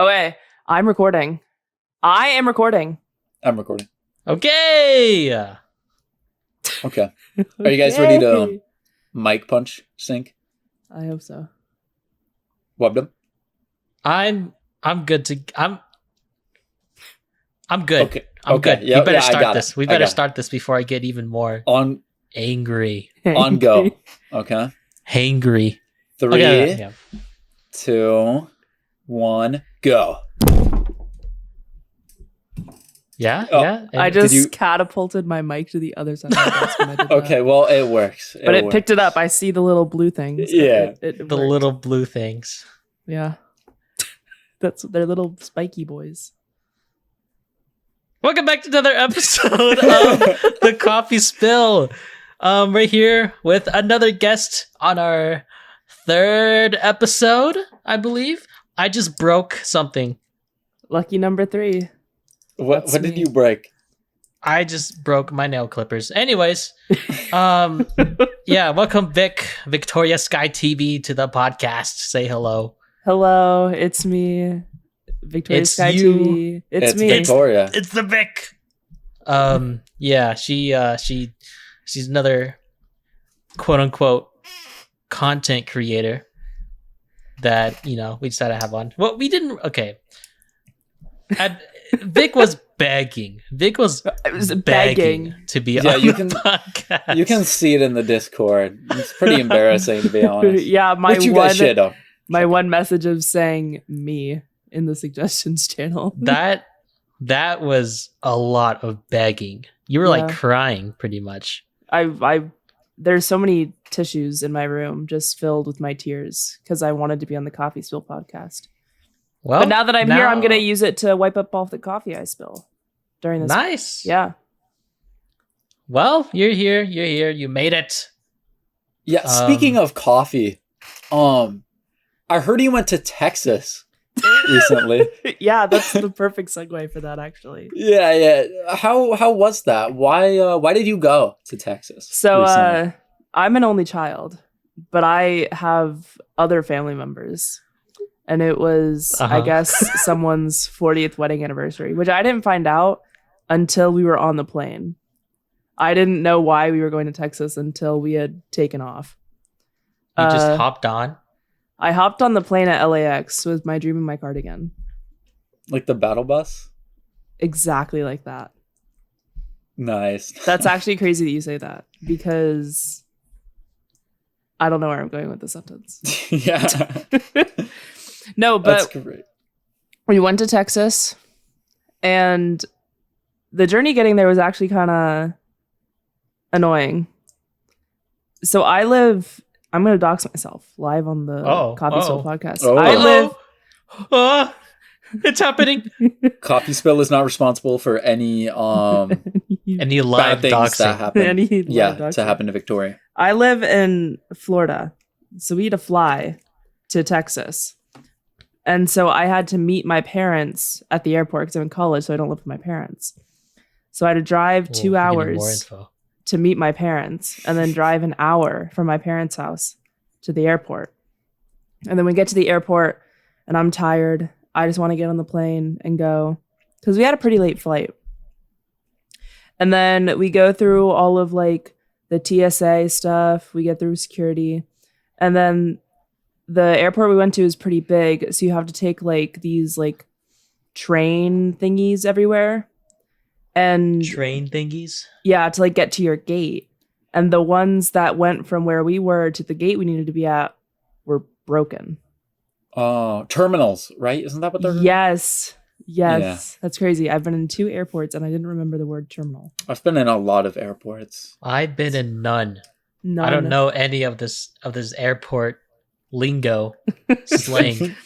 Okay, I'm recording. I am recording. I'm recording. Okay. Okay. Are you guys ready to mic punch sync? I hope so. WubDub? I'm good to I'm good. Okay. I'm okay. good. Yep. We better I start got this. it. We better start this before I get even more On angry. go. Okay. Hangry. 3, Okay. 2, 1, go. Yeah, Oh, yeah. I just catapulted my mic to the other side of my desk when I did that. Okay, well, it works. But it picked it up. I see the little blue things. Yeah. It the worked. little blue things. Yeah. They're little spiky boys. Welcome back to another episode of The Coffee Spill. We're here with another guest on our 3rd episode, I believe. I just broke something. Lucky number 3. What did you break? I just broke my nail clippers. Anyways, yeah, welcome VictoriaSkyeTV to the podcast. Say hello. Hello, it's me, VictoriaSkyeTV. It's me, Victoria. It's the Vic. Yeah, she's another quote unquote content creator that, you know, we decided to have on. Well, we didn't. Okay. Vic was begging. Vic was begging to be on the podcast. You can see it in the Discord. It's pretty embarrassing, to be honest. Yeah, But you guys should. My one message of saying me in the suggestions channel. That was a lot of begging. You were like crying pretty much. There's so many tissues in my room just filled with my tears because I wanted to be on the Coffee Spill podcast. Well, but now that I'm here, I'm going to use it to wipe up all the coffee I spill during this. Nice. Yeah. Well, you're here. You made it. Yeah. Speaking of coffee, I heard you went to Texas recently. Yeah, that's the perfect segue for that, actually. Yeah. How was that? Why did you go to Texas? So, I'm an only child, but I have other family members. And it was, I guess, someone's 40th wedding anniversary, which I didn't find out until we were on the plane. I didn't know why we were going to Texas until we had taken off. You just hopped on? I hopped on the plane at LAX with my dream in my cardigan. Like the battle bus? Exactly like that. Nice. That's actually crazy that you say that because I don't know where I'm going with the sentence. Yeah. No, but that's great. We went to Texas, and the journey getting there was actually kind of annoying. So I'm going to dox myself live on the Coffee Spill podcast. It's happening. Coffee Spill is not responsible for any any live bad things doxing that happen. To happen to Victoria. I live in Florida, so we had to fly to Texas. And so I had to meet my parents at the airport because I'm in college, so I don't live with my parents. So I had to drive 2 hours to meet my parents and then drive an hour from my parents' house to the airport. And then we get to the airport and I'm tired. I just want to get on the plane and go because we had a pretty late flight. And then we go through all of like the TSA stuff. We get through security. And then the airport we went to is pretty big, so you have to take like these like train thingies everywhere. And train thingies? Yeah, to like get to your gate. And the ones that went from where we were to the gate we needed to be at were broken. Oh, terminals, right? Isn't that what they're? Yes. Yeah. That's crazy. I've been in 2 airports and I didn't remember the word terminal. I've been in a lot of airports. I've been in none. I don't know any of this airport lingo slang.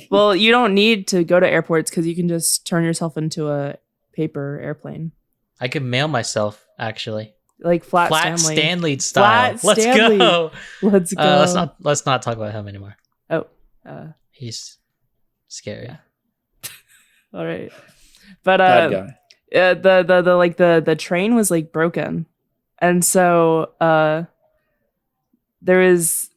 Well, you don't need to go to airports because you can just turn yourself into a paper airplane. I could mail myself, actually. Like Flat Stanley style. Let's go. Let's not talk about him anymore. Oh. He's scary. Yeah. All right. But bad guy. The train was like broken. And so there is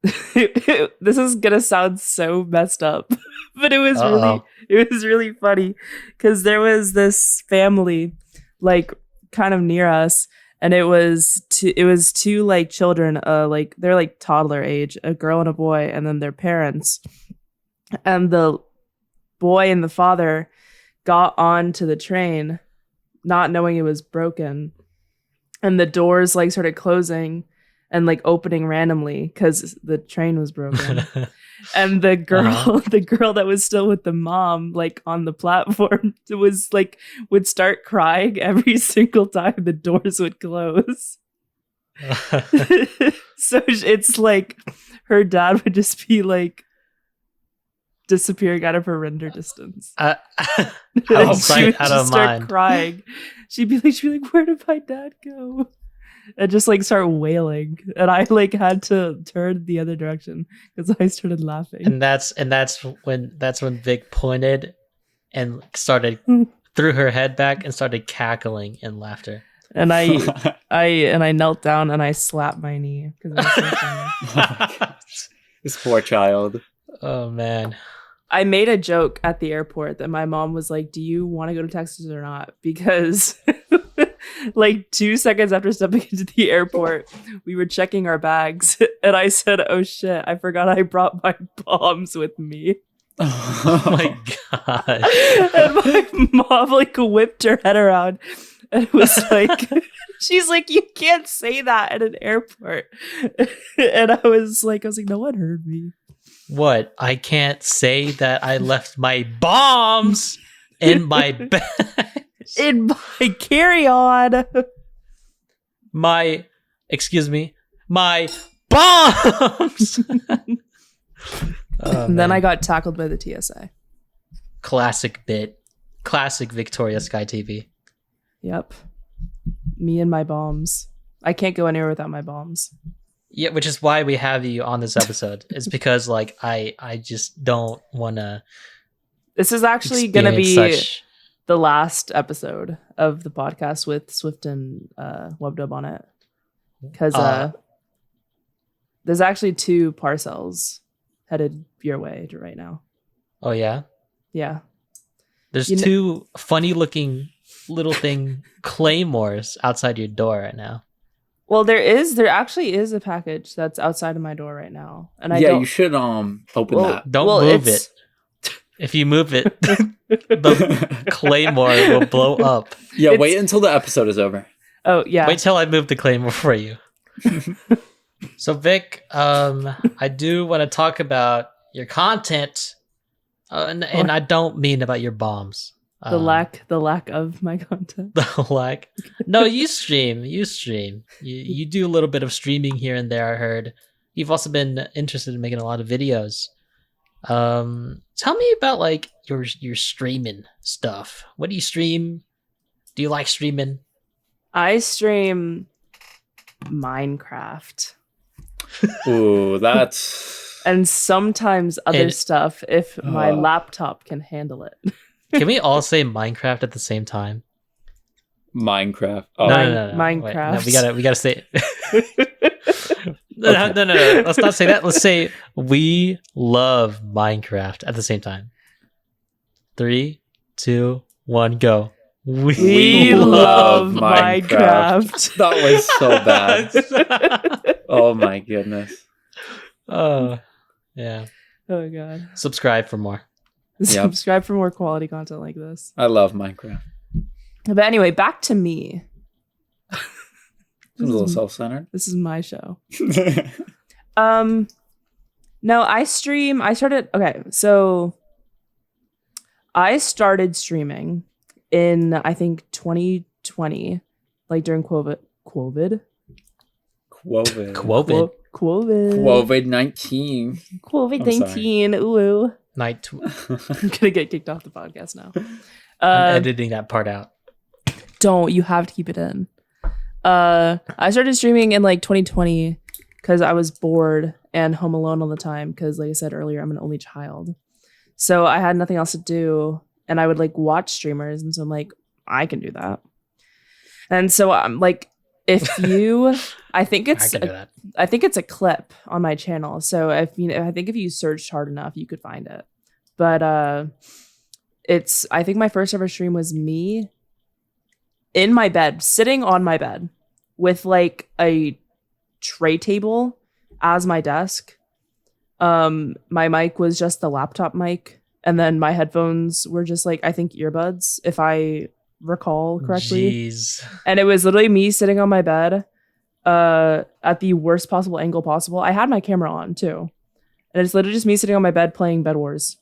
this is gonna sound so messed up, But it was really funny because there was this family like kind of near us, and it was two like children, like they're like toddler age, a girl and a boy, and then their parents. And the boy and the father got onto the train not knowing it was broken, and the doors like started closing and like opening randomly because the train was broken. And the girl that was still with the mom, like on the platform, was like would start crying every single time the doors would close. So it's like her dad would just be like disappearing out of her render distance. Out of sight, out of mind. Crying. She'd be like, "Where did my dad go?" And just like start wailing, and I like had to turn the other direction because I started laughing. And that's when Vic pointed and started threw her head back and started cackling in laughter. And I knelt down and I slapped my knee because it was so funny. Oh my gosh. This poor child. Oh man. I made a joke at the airport that my mom was like, "Do you want to go to Texas or not?" Because like 2 seconds after stepping into the airport, we were checking our bags, and I said, "Oh shit, I forgot I brought my bombs with me." Oh my god. And my mom like whipped her head around and was like, she's like, "You can't say that at an airport." And I was like, "No one heard me." What? I can't say that I left my bombs in my bag. In my carry-on. My bombs. And then I got tackled by the TSA. Classic bit. Classic VictoriaSkyeTV. Yep. Me and my bombs. I can't go anywhere without my bombs. Yeah, which is why we have you on this episode. Is because like I just don't want to. This is actually going to be the last episode of the podcast with Swift and WubDub on it, because there's actually 2 parcels headed your way right now. Oh yeah, yeah. There's 2 funny looking little thing claymores outside your door right now. Well, there actually is a package that's outside of my door right now, and you should open that. Don't move it. If you move it, the claymore will blow up. Yeah, wait until the episode is over. Oh yeah. Wait till I move the claymore for you. So Vic, I do want to talk about your content, and I don't mean about your bombs. The lack of my content. The lack. No, you stream. You do a little bit of streaming here and there. I heard you've also been interested in making a lot of videos. Tell me about like your streaming stuff. What do you stream? Do you like streaming? I stream Minecraft. Ooh, that's and sometimes other stuff if my laptop can handle it. Can we all say Minecraft at the same time? Minecraft. Oh. No. Minecraft. Wait, no, we gotta say it. No. Let's not say that. Let's say we love Minecraft at the same time. 3, 2, 1, go. We love Minecraft. That was so bad. Oh my goodness. Oh, yeah. Oh god. Subscribe for more. Subscribe for more quality content like this. I love Minecraft. But anyway, back to me. It's a little self-centered. This is my show. No, I stream. I started streaming in I think 2020, like during COVID-19. Ooh. I'm gonna get kicked off the podcast now. I'm editing that part out. Don't. You have to keep it in. I started streaming in like 2020 because I was bored and home alone all the time because, like I said earlier, I'm an only child. So I had nothing else to do, and I would like watch streamers, and so I'm like, I can do that. And so I'm like, if you, I think it's a clip on my channel. So I think if you searched hard enough, you could find it. but I think my first ever stream was me in my bed, sitting on my bed with like a tray table as my desk. My mic was just the laptop mic, and then my headphones were just like, I think earbuds, if I recall correctly. Jeez. And it was literally me sitting on my bed at the worst possible angle possible. I had my camera on too. And it's literally just me sitting on my bed playing Bed Wars.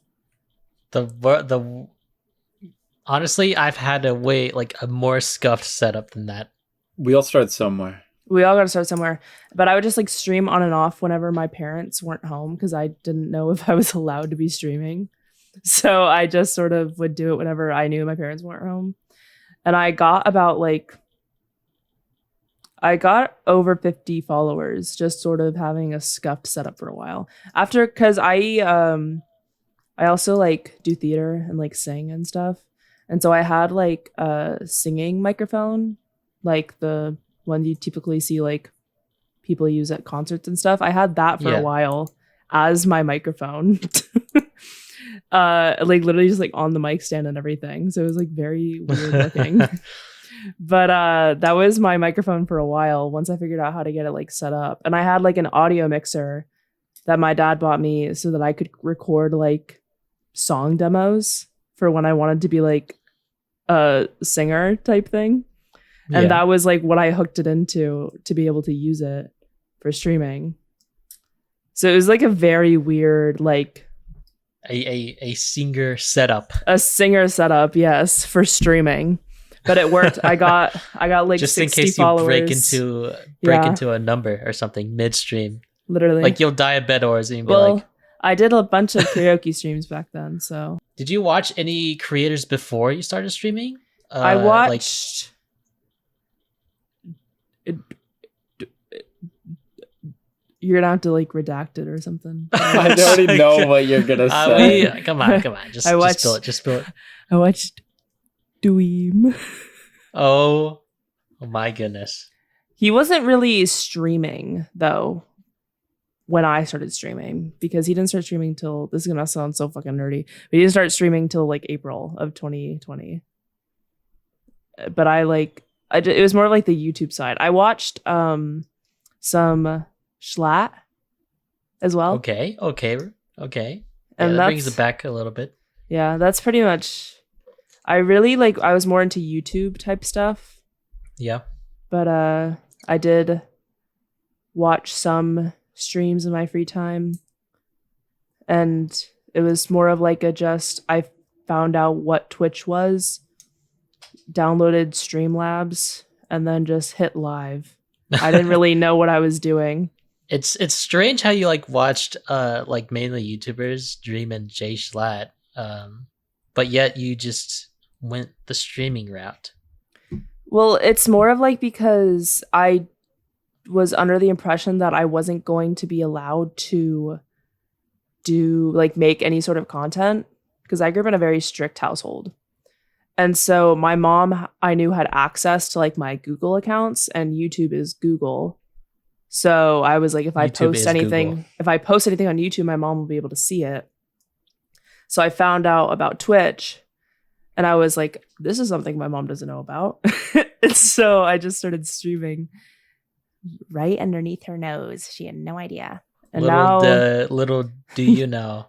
Honestly, I've had a more scuffed setup than that. We all start somewhere. We all got to start somewhere. But I would just like stream on and off whenever my parents weren't home because I didn't know if I was allowed to be streaming. So I just sort of would do it whenever I knew my parents weren't home. And I got over 50 followers just sort of having a scuffed setup for a while. After, because I also like do theater and like sing and stuff. And so I had like a singing microphone, like the one you typically see like people use at concerts and stuff. I had that for a while as my microphone. Like literally just like on the mic stand and everything. So it was like very weird looking. But that was my microphone for a while once I figured out how to get it like set up. And I had like an audio mixer that my dad bought me so that I could record like song demos for when I wanted to be like a singer type thing. And that was like what I hooked it into to be able to use it for streaming. So it was like a very weird, like a singer setup. A singer setup, yes, for streaming. But it worked. I got like just 60 in case followers. you break into a number or something midstream. Literally. Like you'll die of Bed Wars and you'll be like, I did a bunch of karaoke streams back then, so. Did you watch any creators before you started streaming? I watched you're gonna have to like redact it or something. I already know what you're gonna say. Come on. Just spill it. I watched Dweem. Oh my goodness. He wasn't really streaming though when I started streaming because he didn't start streaming till, this is gonna sound so fucking nerdy, but he didn't start streaming till like April of 2020. But it was more of like the YouTube side. I watched some Schlatt as well. Okay. And that brings it back a little bit. Yeah, that's pretty much. I was more into YouTube type stuff. Yeah. But I did watch some streams in my free time. And it was more of like I found out what Twitch was, downloaded Streamlabs, and then just hit live. I didn't really know what I was doing. It's strange how you like watched like mainly YouTubers, Dream and Jay Schlatt, but yet you just went the streaming route. Well, it's more of like because I was under the impression that I wasn't going to be allowed to make any sort of content because I grew up in a very strict household. And so my mom, I knew, had access to like my Google accounts, and YouTube is Google. So I was like, if I post anything on YouTube, my mom will be able to see it. So I found out about Twitch, and I was like, this is something my mom doesn't know about. And so I just started streaming right underneath her nose. She had no idea. And little do you know.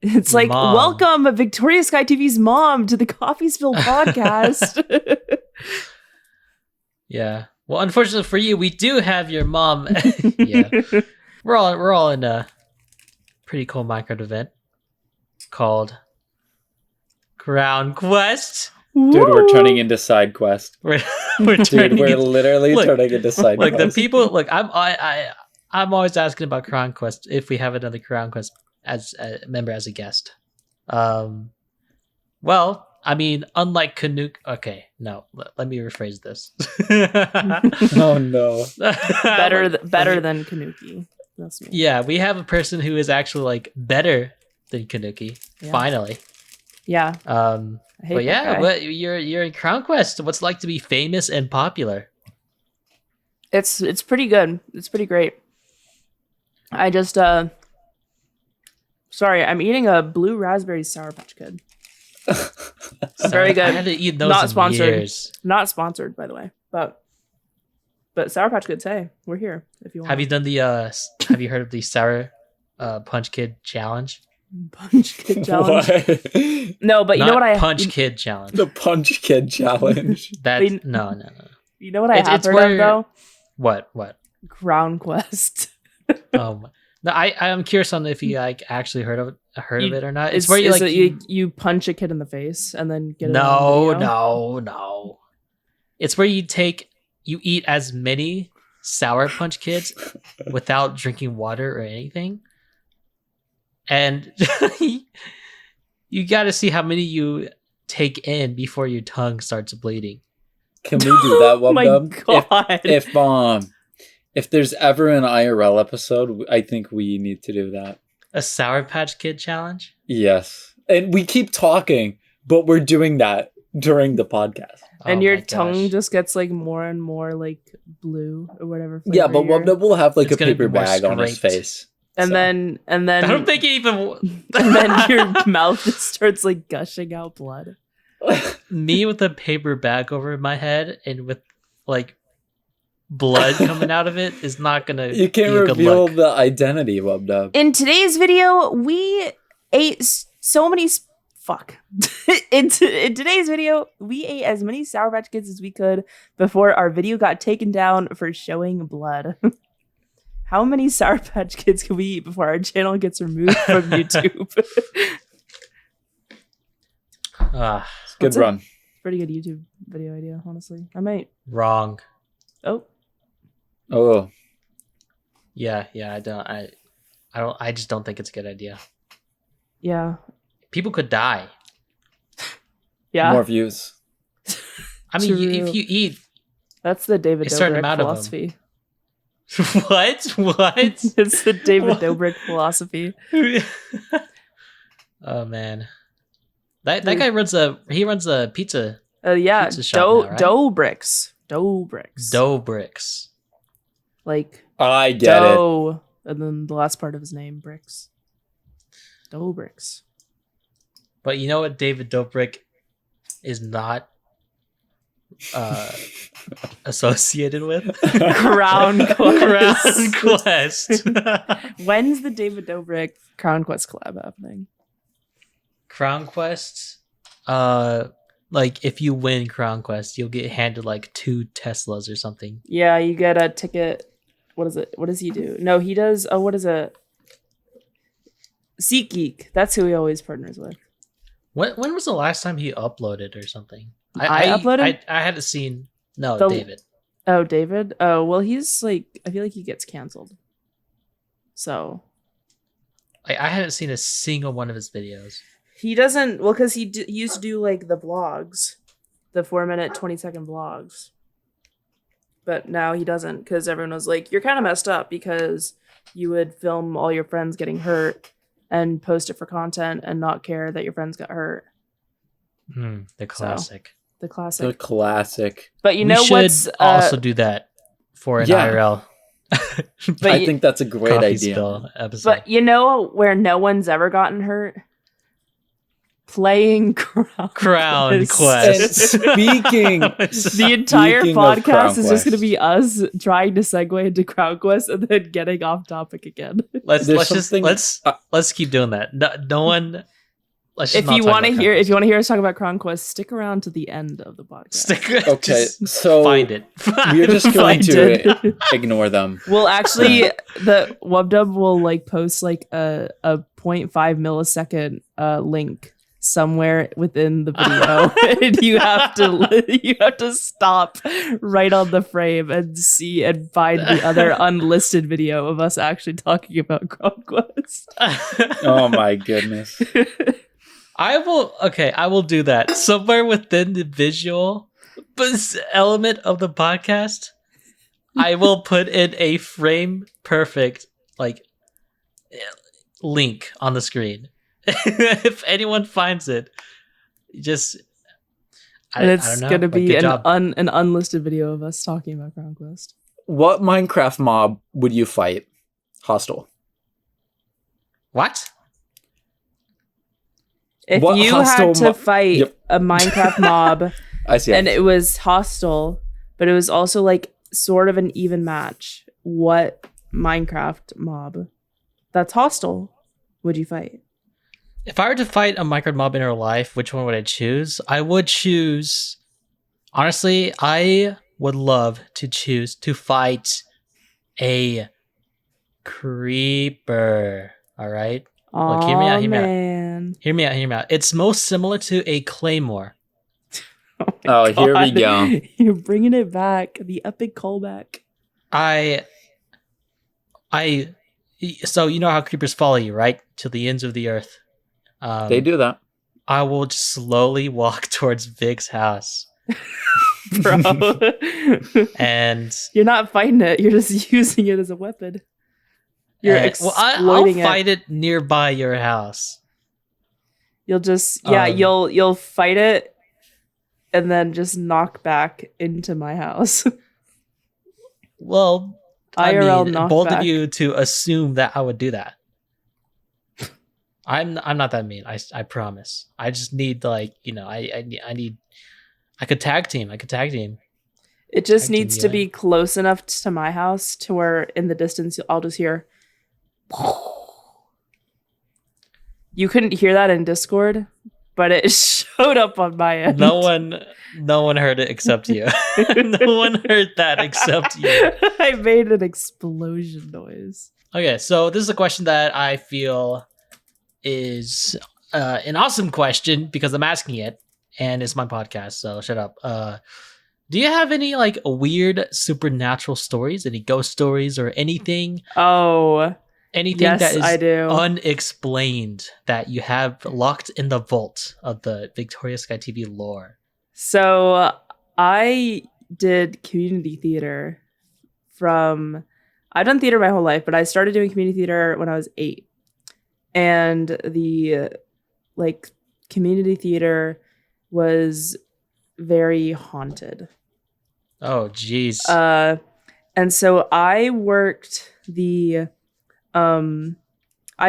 It's like, Mom. Welcome VictoriaSkyeTV's mom to the Coffee Spill podcast. Yeah. Well, unfortunately for you, we do have your mom. Yeah. We're all in a pretty cool Minecraft event called Crown Quest. Dude, we're turning into side quest. We're literally turning into side quest. Look, the people. Look, I'm always asking about Crown Quest if we have another Crown Quest as a member as a guest. Well, I mean, unlike Canuck. Okay, no. Let me rephrase this. Oh no. better than Kanuki. That's me. Yeah, we have a person who is actually like better than Kanuki. Yeah. Finally. Yeah. But yeah, you're in Crown Quest. What's it like to be famous and popular? It's pretty good. It's pretty great. I just Sorry, I'm eating a blue raspberry Sour Patch Kid. Very good. I had to eat those Not in sponsored. years. Not sponsored, by the way. But Sour Patch Kids, hey, we're here if you want. Have you done the have you heard of the Sour Punch Kid challenge? Punch Kid challenge? What? No, but you know what I Punch Kid challenge. The Punch Kid challenge. That no. You know what I have It's heard where- of though? What? Crown Quest. No, I'm curious on if you like actually heard of it or not. It's where Is you it like you punch a kid in the face and then get it on video? no. It's where you eat as many Sour Punch Kids without drinking water or anything, and you got to see how many you take in before your tongue starts bleeding. Can we do that, Oh my WubDub? god. If there's ever an IRL episode, I think we need to do that. A Sour Patch Kid challenge? Yes. And we keep talking, but we're doing that during the podcast. And Oh your my tongue gosh. just gets like more and more like blue or whatever. Yeah, flavor but you're- WubDub will have like It's a gonna paper be more bag on his scraped. face. and So- then I don't think it even and then your mouth just starts like gushing out blood. me with a paper bag over my head and with like blood coming out of it is not gonna You can't be a good reveal look. the identity, WubDub. In today's video, we ate so many fuck. in today's video, we ate as many Sour Patch Kids as we could before our video got taken down for showing blood. How many Sour Patch Kids can we eat before our channel gets removed from YouTube? Ah, Good What's it? run. Pretty good YouTube video idea, honestly. I might. wrong. Oh, Oh, Yeah, I just don't think it's a good idea. yeah. People could die. Yeah. more views. I mean, True. if you eat That's the David A certain Dobrik amount of 'em. philosophy. what? It's the David What? Dobrik philosophy. Oh man, that guy runs a pizza Yeah, Pizza shop now, right? dough bricks. Dough bricks. dough bricks. Like I get it. dough. And then the last part of his name, bricks. Dough bricks. But you know what David Dobrik is not associated with? Crown Quest. Crown Quest. When's the David Dobrik Crown Quest collab happening? Crown Quest. Like if you win Crown Quest, you'll get handed like 2 Teslas or something. Yeah, you get a ticket. What is it? What does he do? No, he does. Oh, what is it? SeatGeek. That's who he always partners with. When was the last time he uploaded or something? I uploaded? I hadn't seen. No, The- David. Oh, David. Oh, well, he's like. I feel like he gets canceled. So I hadn't seen a single one of his videos. he doesn't. Well, because he used to do like the vlogs, the 4-minute, 20-second vlogs. But now he doesn't because everyone was like, "You're kind of messed up because you would film all your friends getting hurt and post it for content and not care that your friends got hurt." The classic. The The classic. classic. But you We know should what's also do that for an Yeah. IRL. But I you- think that's a great Coffee idea. spill episode. But you know where no one's ever gotten hurt? Playing Crown And Quest. speaking, The entire Speaking of Crown podcast is just going to Quest. be us trying to segue into Crown Quest and then getting off topic again. let's There's just something- let's keep doing that. No one. Let's just If not you talk want to about hear, Crown if you want to hear us talk about Crown Quest, stick around to the end of the podcast. Quest. Stick. Okay, just so find it. we're just going Find to it. ignore them. We'll actually, the WubDub will like post like a 0.5 millisecond link somewhere within the video, and you have to stop right on the frame and see and find the other unlisted video of us actually talking about Crown Quest. Oh my goodness. I will do that somewhere within the visual element of the podcast. I will put in a frame perfect like link on the screen. If anyone finds it, just And it's I don't know, gonna but be good an job. unlisted video of us talking about Crown Quest. What Minecraft mob would you fight? Hostile. What? If What you hostile had to fight Yep. a Minecraft mob I see. and it was hostile, but it was also like sort of an even match, what Minecraft mob that's hostile would you fight? If I were to fight a Minecraft mob in real life, which one would I choose? I would choose. Honestly, I would love to choose to fight a creeper. All right. Look, hear me out. Hear me out. Man. Hear me out. Hear me out. It's most similar to a claymore. Oh, here we go. You're bringing it back. The epic callback. So you know how creepers follow you, right? To the ends of the earth. They do that. I will just slowly walk towards Vic's house. Bro. And you're not fighting it. You're just using it as a weapon. You're I'll exploiting fight it nearby your house. You'll just you'll fight it and then just knock back into my house. Well, IRL I mean, bold of you to assume that I would do that. I'm not that mean. I promise. I just need I could tag team. It just needs to be close enough to my house to where in the distance I'll just hear. You couldn't hear that in Discord, but it showed up on my end. No one heard it except you. No one heard that except you. I made an explosion noise. Okay, so this is a question that I feel is an awesome question because I'm asking it, and it's my podcast, so shut up. Do you have any weird supernatural stories, any ghost stories or anything? Oh, anything yes, that is I do. Unexplained that you have locked in the vault of the VictoriaSkyeTV lore? So I did community theater I've done theater my whole life, but I started doing community theater when I was 8. And the community theater was very haunted. Oh, geez. And so I worked I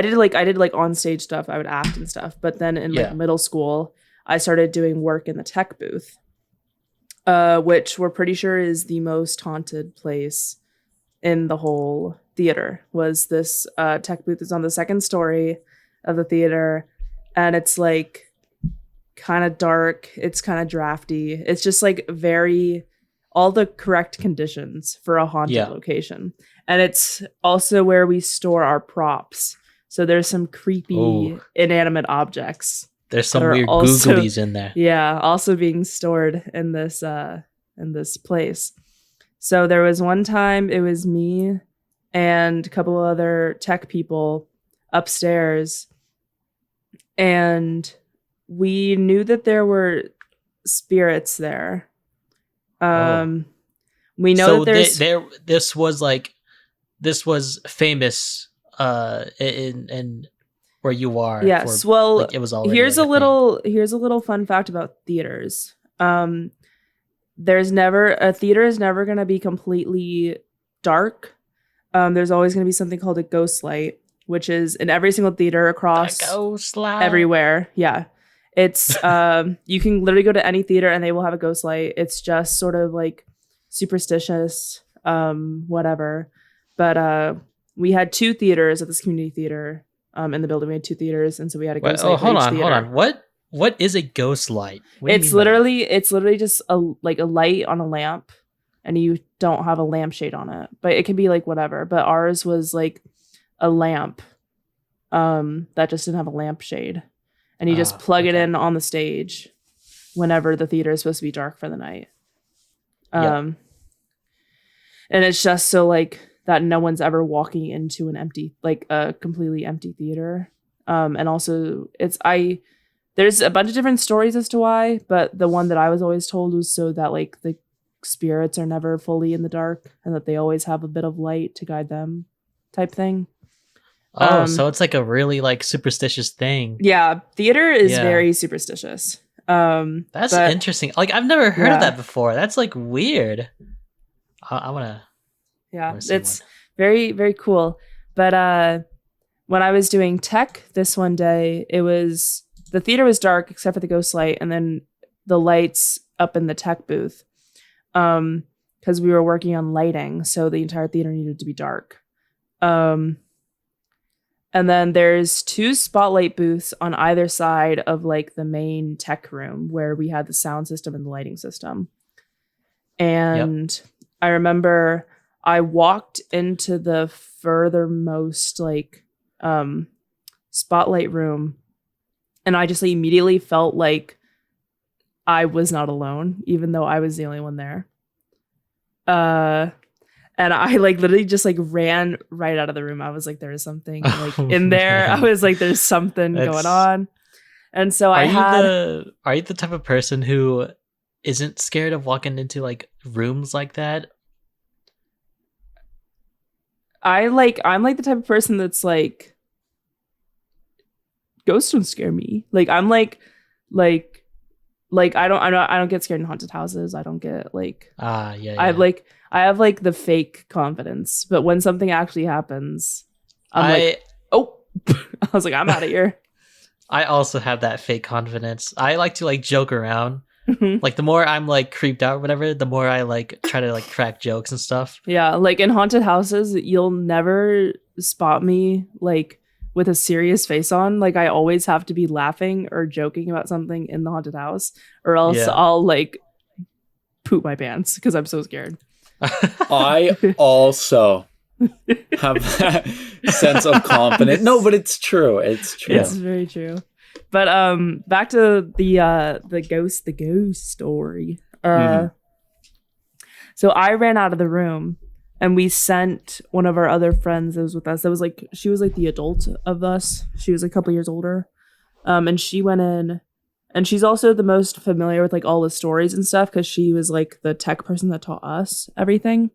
did on stage stuff. I would act and stuff. But then in middle school, I started doing work in the tech booth, which we're pretty sure is the most haunted place in the whole theater. Was this tech booth is on the second story of the theater, and it's kind of dark. It's kind of drafty. It's just all the correct conditions for a haunted location. And it's also where we store our props. So there's some creepy inanimate objects. There's some weird googlies in there. Yeah, also being stored in this place. So there was one time it was me and a couple of other tech people upstairs, and we knew that there were spirits there. We know that this was famous in where you are. Yes. It was already. Here's a little fun fact about theaters. A theater is never going to be completely dark. There's always going to be something called a ghost light, which is in every single theater across everywhere. Yeah. It's you can literally go to any theater and they will have a ghost light. It's just sort of superstitious, whatever. But we had 2 theaters at this community theater. In the building, we had 2 theaters, and so we had a ghost light. Hold on. What is a ghost light? It's literally just a light on a lamp, and you don't have a lampshade on it, but it can be whatever. But ours was a lamp, that just didn't have a lampshade. And you just plug it in on the stage whenever the theater is supposed to be dark for the night. And it's just so that no one's ever walking into an empty, a completely empty theater. And also there's a bunch of different stories as to why, but the one that I was always told was so that the spirits are never fully in the dark and that they always have a bit of light to guide them type thing. So it's a really superstitious thing. Yeah, theater is very superstitious. That's interesting. I've never heard of that before. That's weird. I want to. Yeah, it's very, very cool. But when I was doing tech this one day, it was the theater was dark except for the ghost light, and then the lights up in the tech booth, because we were working on lighting, so the entire theater needed to be dark. And then there's 2 spotlight booths on either side of like the main tech room where we had the sound system and the lighting system. And I remember I walked into the furthermost like spotlight room, and I just like, immediately felt like I was not alone, even though I was the only one there. And I like literally just like ran right out of the room. I was like, there is something like in there. I was like, there's something going on. And so are you the type of person who isn't scared of walking into like rooms like that? I'm like the type of person that's like, ghosts don't scare me. Like I'm like I don't get scared in haunted houses. I don't get like I have like the fake confidence, but when something actually happens, I was like, I'm out of here. I also have that fake confidence. I like to like joke around. Like the more I'm like creeped out or whatever, the more I like try to like crack jokes and stuff. Yeah, like in haunted houses, you'll never spot me like with a serious face on. Like I always have to be laughing or joking about something in the haunted house, or else I'll like poop my pants because I'm so scared. I also have that sense of confidence. No, but it's true. It's true. It's very true. But back to the ghost story. So I ran out of the room, and we sent one of our other friends that was with us. That was like, she was like the adult of us. She was like a couple years older. And she went in, and she's also the most familiar with like all the stories and stuff, because she was like the tech person that taught us everything.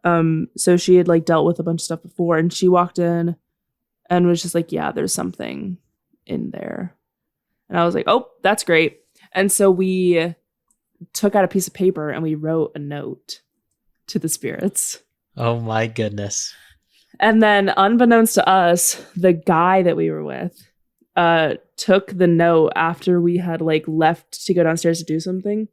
So she had like dealt with a bunch of stuff before, and she walked in and was just like, yeah, there's something in there. And I was like, oh, that's great. And so we took out a piece of paper and we wrote a note to the spirits. Oh my goodness. And then unbeknownst to us, the guy that we were with took the note after we had like left to go downstairs to do something,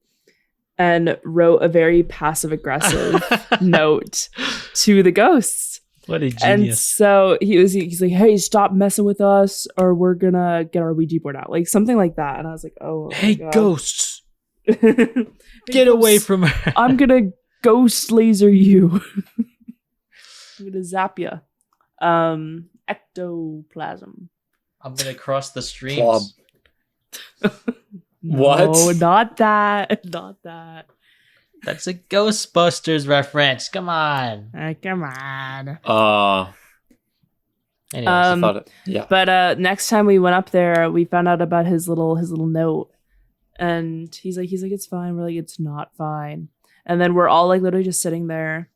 and wrote a very passive aggressive note to the ghosts. What a genius. And so he's like, hey, stop messing with us or we're gonna get our Ouija board out. Like something like that. And I was like, oh, hey, ghosts. Get away from her. I'm gonna ghost laser you. I'm gonna zap you. Ectoplasm. I'm gonna cross the streams. What? No, not that. Not that. That's a Ghostbusters reference. Come on. Come on. Anyways, But next time we went up there, we found out about his little note, and he's like, it's fine. We're like, it's not fine. And then we're all like literally just sitting there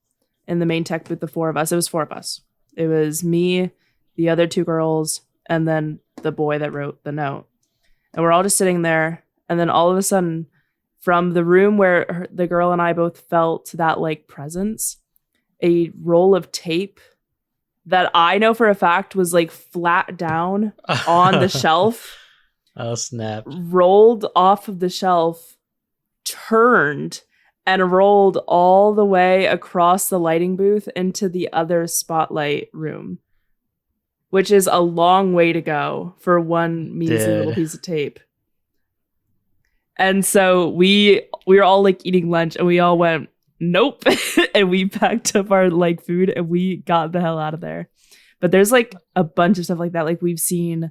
in the main tech booth, the 4 of us. It was 4 of us. It was me, the other 2 girls, and then the boy that wrote the note. And we're all just sitting there. And then all of a sudden, from the room where the girl and I both felt that like presence, a roll of tape that I know for a fact was like flat down on the shelf. Oh, snap. Rolled off of the shelf, turned, and rolled all the way across the lighting booth into the other spotlight room, which is a long way to go for one measly little piece of tape. And so we were all like eating lunch, and we all went, nope. And we packed up our like food and we got the hell out of there. But there's like a bunch of stuff like that. Like we've seen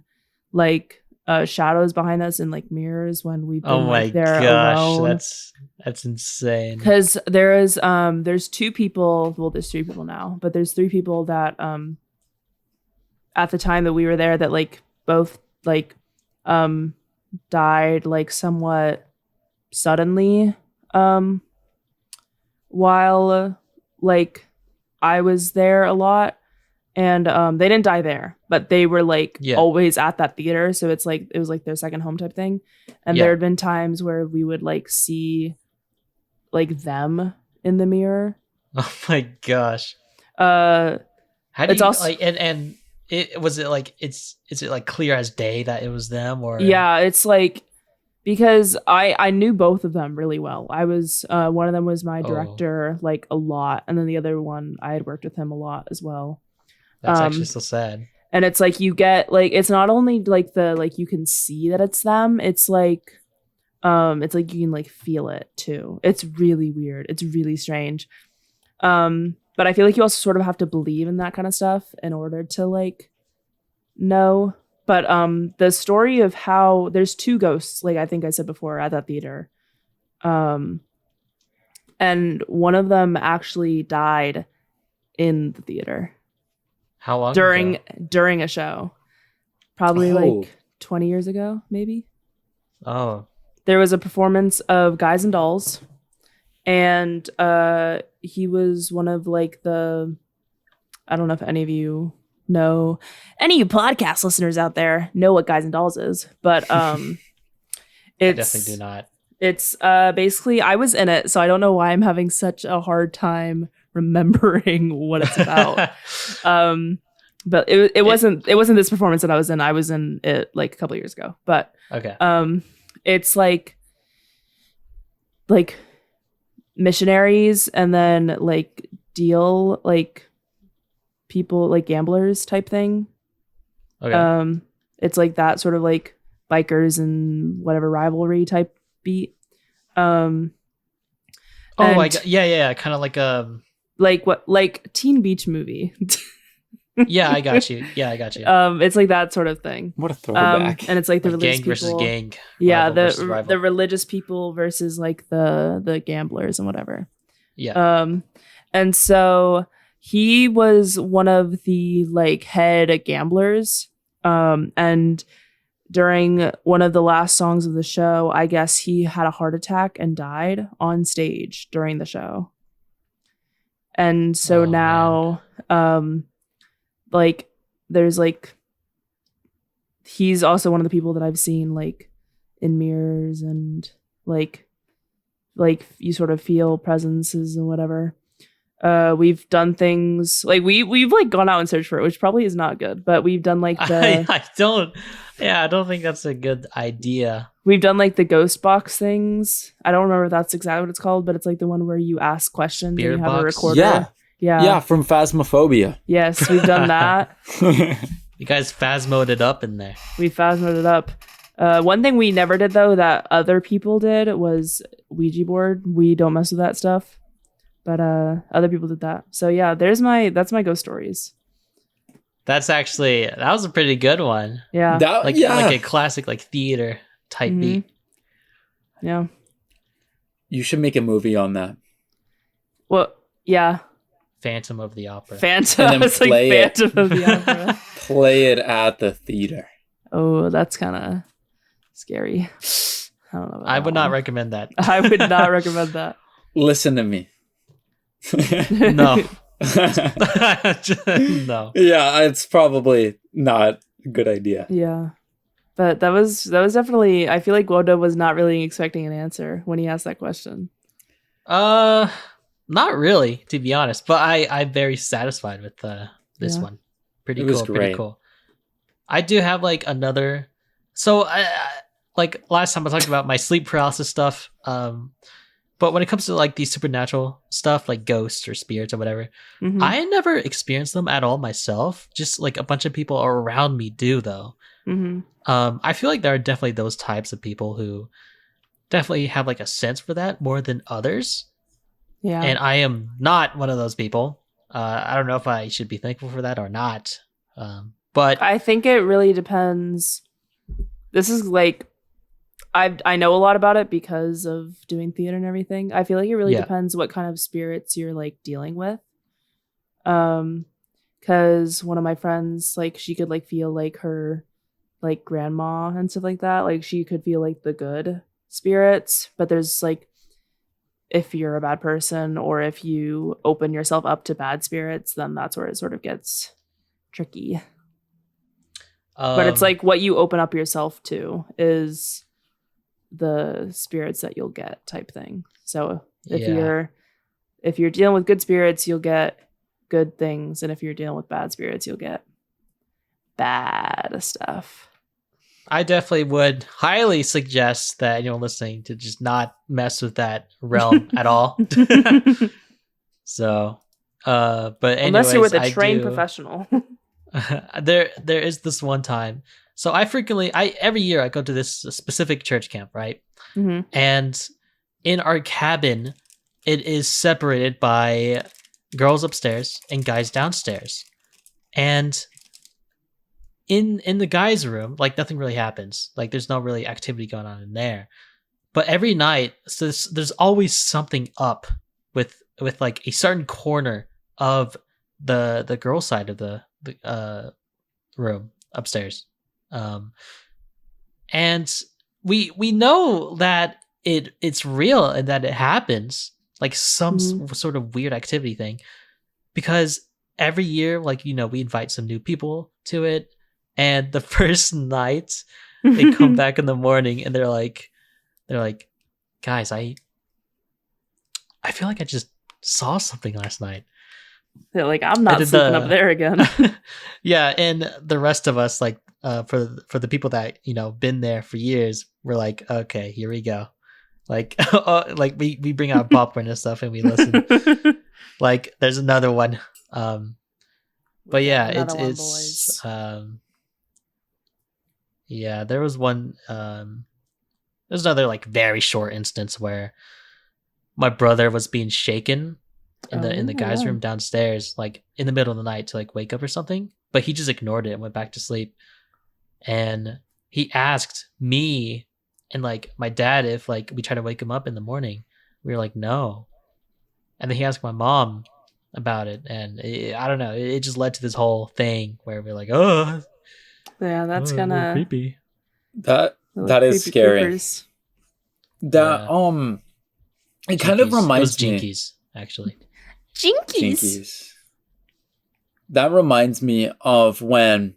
like shadows behind us in like mirrors when we've been like there alone. That's insane. Because there's 2 people, well, there's 3 people now, but there's 3 people that at the time that we were there that like both like died like somewhat suddenly while like I was there a lot, and they didn't die there, but they were like always at that theater, so it was like their second home type thing. And there had been times where we would like see like them in the mirror. Oh my gosh. How do you also, like, and is it like clear as day that it was them, or Yeah, it's like because I knew both of them really well. I was one of them was my director like a lot, and then the other one I had worked with him a lot as well. That's actually so sad. And it's like you get like it's not only like the like you can see that it's them, it's like you can like feel it too. It's really weird. It's really strange. But I feel like you also sort of have to believe in that kind of stuff in order to like know. But the story of how there's 2 ghosts, like I think I said before, at that theater. And one of them actually died in the theater. How long during a show? Probably like 20 years ago, maybe. Oh. There was a performance of Guys and Dolls, and he was one of like the, I don't know if any of you know, any of you podcast listeners out there know what Guys and Dolls is, but it's I definitely do not. It's basically, I was in it, so I don't know why I'm having such a hard time remembering what it's about. But it wasn't this performance that I was in. I was in it like a couple of years ago. But okay. It's like missionaries and then like deal like people like gamblers type thing. Okay. It's like that sort of like bikers and whatever rivalry type beat. Yeah, kind of like Teen Beach Movie. Yeah, I got you. It's like that sort of thing. What a throwback. And it's like the like religious gang versus people. gang. Yeah, rival. the religious people versus like the gamblers and whatever. Yeah. And so he was one of the like head gamblers. And during one of the last songs of the show, I guess he had a heart attack and died on stage during the show. And so now, like there's like, he's also one of the people that I've seen like in mirrors and like you sort of feel presences and whatever. We've done things like we've like gone out and searched for it, which probably is not good, but we've done like the I don't think that's a good idea. We've done like the ghost box things. I don't remember if that's exactly what it's called, but it's like the one where you ask questions Beer and you have a box? recorder. Yeah, from Phasmophobia. Yes, we've done that. You guys phasmoed it up in there. We phasmoed it up. One thing we never did though that other people did was Ouija board. We don't mess with that stuff, but other people did that. So yeah, that's my ghost stories. That was a pretty good one. Yeah, like a classic like theater type beat. Yeah, you should make a movie on that. Well, yeah. Phantom of the Opera. Phantom. And then It's like Phantom of the Opera. Play it at the theater. Oh, that's kind of scary. I don't know. I would not recommend that. I would not recommend that. Listen to me. No. No. Yeah, it's probably not a good idea. Yeah. But that was definitely, I feel like WubDub was not really expecting an answer when he asked that question. Not really, to be honest, but I'm very satisfied with this one. Pretty cool. I do have like another. So I like last time I talked about my sleep paralysis stuff. But when it comes to like these supernatural stuff, like ghosts or spirits or whatever, I never experienced them at all myself. Just like a bunch of people around me do though. I feel like there are definitely those types of people who definitely have like a sense for that more than others. Yeah. And I am not one of those people. I don't know if I should be thankful for that or not. But I think it really depends. This is like, I know a lot about it because of doing theater and everything. I feel like it really depends what kind of spirits you're like dealing with. Because one of my friends, like she could like feel like her like grandma and stuff like that. Like she could feel like the good spirits, but there's like, if you're a bad person or if you open yourself up to bad spirits, then that's where it sort of gets tricky. But it's like what you open up yourself to is the spirits that you'll get type thing. So if you're dealing with good spirits, you'll get good things, and if you're dealing with bad spirits, you'll get bad stuff. I definitely would highly suggest that anyone listening to just not mess with that realm at all. So, but anyways, unless you're with a trained professional. There is this one time. So every year I go to this specific church camp, right? Mm-hmm. And in our cabin, it is separated by girls upstairs and guys downstairs. And in the guys' room, like nothing really happens. Like there's no really activity going on in there. But every night, so there's always something up with like a certain corner of the girl side of the room upstairs. And we know that it's real and that it happens, like some sort of weird activity thing, because every year, like, we invite some new people to it. And the first night they come back in the morning and they're like, guys, I feel like I just saw something last night. They're like, I'm not sleeping up there again. Yeah, and the rest of us, like, for the people that been there for years, we're like, okay, here we go. Like, like we bring out popcorn and stuff and we listen. Like, there's another one. But yeah, it's yeah, there was one. There's another like very short instance where my brother was being shaken in the guys' room downstairs, like in the middle of the night to like wake up or something. But he just ignored it and went back to sleep. And he asked me and like my dad if like we tried to wake him up in the morning. We were like, no. And then he asked my mom about it, and I don't know. It just led to this whole thing where we're like, oh. Yeah, that's kind of creepy. That is scary. Creepers. That it kind of reminds me. Jinkies, actually. Jinkies. That reminds me of when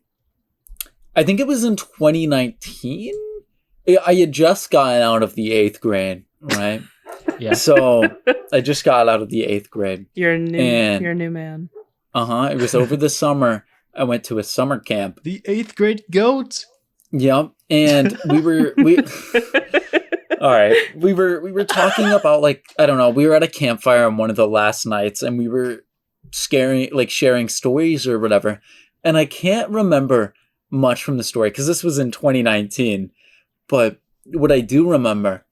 I think it was in 2019. I had just gotten out of the 8th grade, right? Yeah. So I just got out of the 8th grade. You're a new man. It was over the summer. I went to a summer camp. The 8th grade goat. Yep. And we all right. We were talking about, like, I don't know, we were at a campfire on one of the last nights and we were sharing stories or whatever. And I can't remember much from the story because this was in 2019. But what I do remember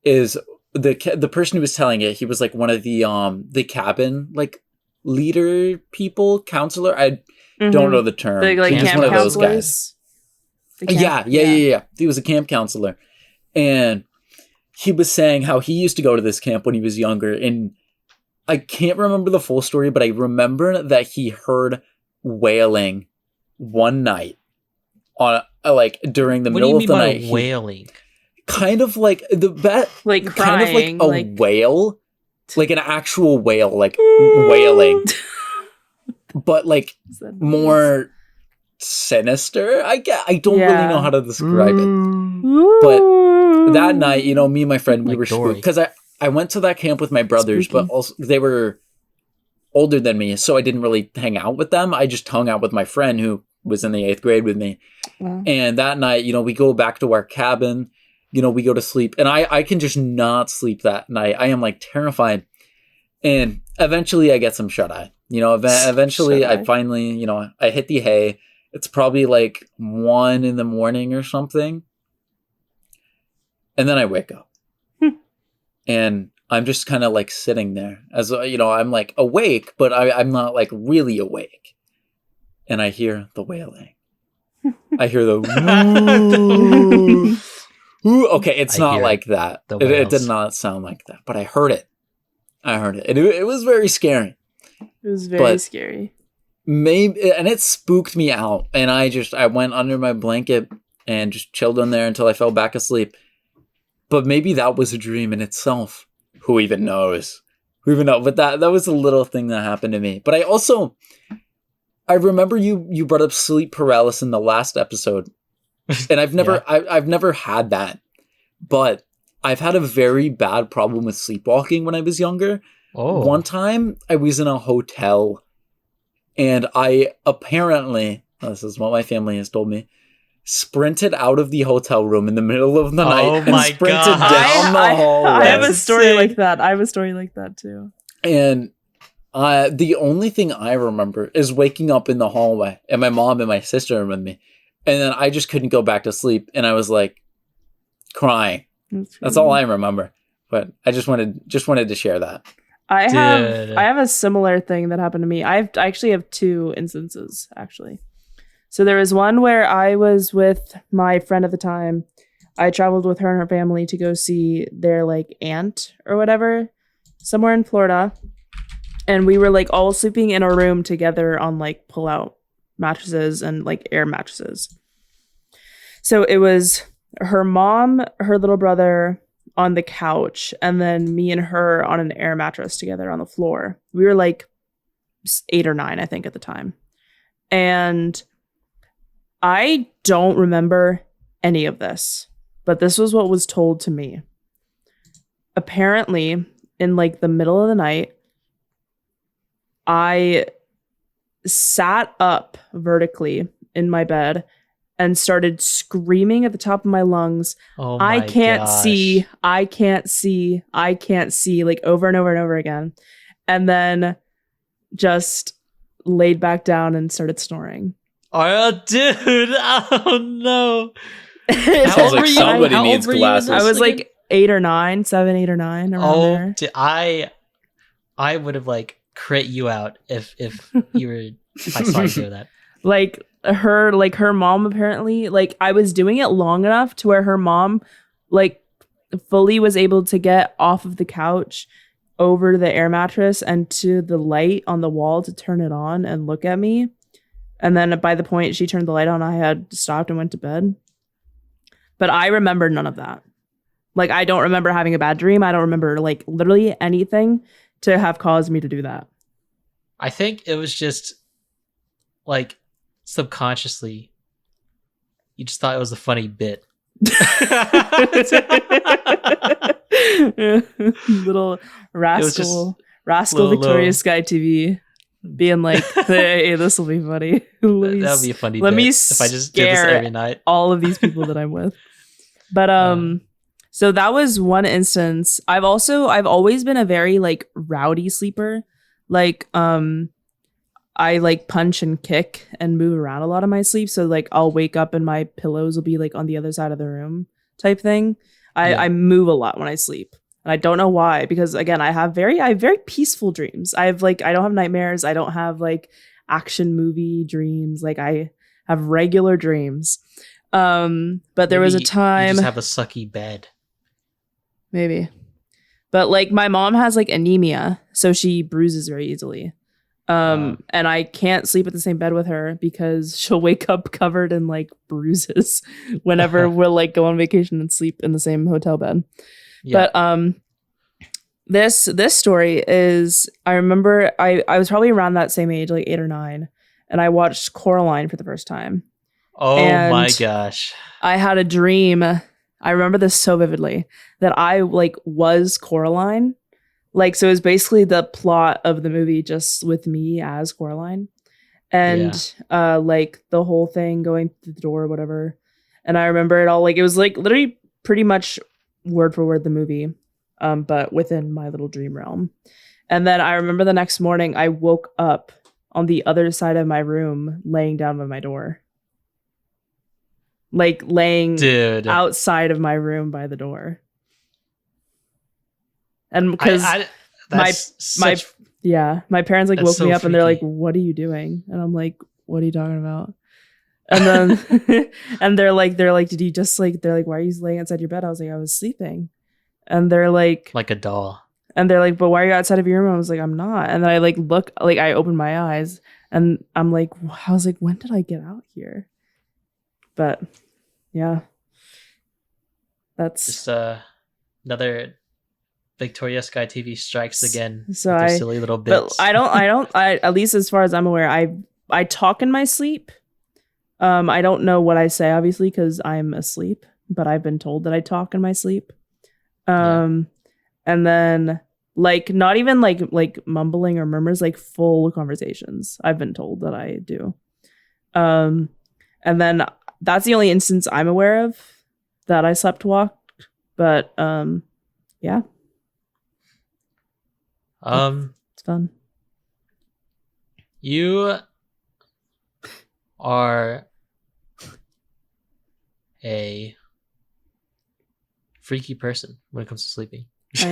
is the person who was telling it, he was like one of the cabin like leader people, counselor. I don't know the term. Like He's camp one of those counselors? guys. Yeah. He was a camp counselor. And he was saying how he used to go to this camp when he was younger. And I can't remember the full story, but I remember that he heard wailing one night on like during the middle of the night. Wailing? Kind of like like kind crying, of like a whale, like an actual whale, like wailing, but like more sinister. I don't really know how to describe it. But that night, me and my friend, we were spooked because I went to that camp with my brothers, but also they were older than me, so I didn't really hang out with them. I just hung out with my friend who was in the 8th grade with me. Wow. And that night, we go back to our cabin. We go to sleep, and I can just not sleep that night. I am like terrified. And eventually I get some shut-eye. Eventually shut-eye. I finally, I hit the hay. It's probably like 1 a.m. or something. And then I wake up. And I'm just kind of like sitting there as, I'm like awake, but I'm not like really awake. And I hear the wailing. I hear the woo. Ooh, okay, it's not like that. It did not sound like that, but I heard it. And it was very scary. It was very scary. Maybe, and it spooked me out. And I went under my blanket and just chilled in there until I fell back asleep. But maybe that was a dream in itself. Who even knows? But that was a little thing that happened to me. But I remember you brought up sleep paralysis in the last episode. And I've never had that, but I've had a very bad problem with sleepwalking when I was younger. Oh. One time I was in a hotel and I apparently, this is what my family has told me, sprinted out of the hotel room in the middle of the night and sprinted down the hallway. I have a story like that. I have a story like that too. And the only thing I remember is waking up in the hallway and my mom and my sister were with me. And then I just couldn't go back to sleep. And I was like crying. That's all I remember. But I just wanted to share that. I have a similar thing that happened to me. I actually have two instances, actually. So there was one where I was with my friend at the time. I traveled with her and her family to go see their like aunt or whatever somewhere in Florida. And we were like all sleeping in a room together on like pull-out mattresses and like air mattresses. So it was her mom, her little brother on the couch, and then me and her on an air mattress together on the floor. We were like 8 or 9, I think, at the time. And I don't remember any of this, but this was what was told to me. Apparently, in like the middle of the night, I sat up vertically in my bed and started screaming at the top of my lungs, I can't see, I can't see, I can't see, like over and over and over again. And then just laid back down and started snoring. Oh, dude. Oh, no. Sounds like somebody needs glasses. I was like 8 or 9, 7, 8 or 9. There. Dude, I would have like crit you out if I saw you do that. Like her mom apparently, like I was doing it long enough to where her mom like fully was able to get off of the couch over the air mattress and to the light on the wall to turn it on and look at me. And then by the point she turned the light on, I had stopped and went to bed. But I remember none of that. Like, I don't remember having a bad dream. I don't remember like literally anything to have caused me to do that. I think it was just like subconsciously, you just thought it was a funny bit. Little rascal VictoriaSkyeTV being like, hey, this will be funny. That would be a funny bit if I just did this every night. All of these people that I'm with. But so that was one instance. I've always been a very like rowdy sleeper. Like I like punch and kick and move around a lot in my sleep. So like I'll wake up and my pillows will be like on the other side of the room type thing. I move a lot when I sleep. And I don't know why, because again, I have very peaceful dreams. I don't have nightmares. I don't have like action movie dreams. Like I have regular dreams. But there was a time you just have a sucky bed. Maybe. But like my mom has like anemia, so she bruises very easily. And I can't sleep at the same bed with her because she'll wake up covered in like bruises whenever we'll like go on vacation and sleep in the same hotel bed. Yeah. But this story is, I remember I was probably around that same age, like 8 or 9, and I watched Coraline for the first time. Oh my gosh. I had a dream. I remember this so vividly that I like was Coraline. Like, so it was basically the plot of the movie just with me as Coraline. And like the whole thing going through the door or whatever. And I remember it all, like it was like literally pretty much word for word the movie, but within my little dream realm. And then I remember the next morning I woke up on the other side of my room laying down by my door. Like laying outside of my room by the door. And because my parents like woke me up and they're like, what are you doing? And I'm like, what are you talking about? And then and they're like, did you just like, they're like, why are you laying outside your bed? I was like, I was sleeping. And they're like a doll. And they're like, but why are you outside of your room? I was like, I'm not. And then I like look, like I opened my eyes and I'm like, I was like, when did I get out here? But yeah, that's just another VictoriaSkyeTV strikes again. So with silly little bits. But I at least as far as I'm aware, I talk in my sleep. I don't know what I say, obviously, because I'm asleep, but I've been told that I talk in my sleep. And then like not even like mumbling or murmurs, like full conversations. I've been told that I do. And then that's the only instance I'm aware of that I slept walked. But yeah. It's fun. You are a freaky person when it comes to sleeping. I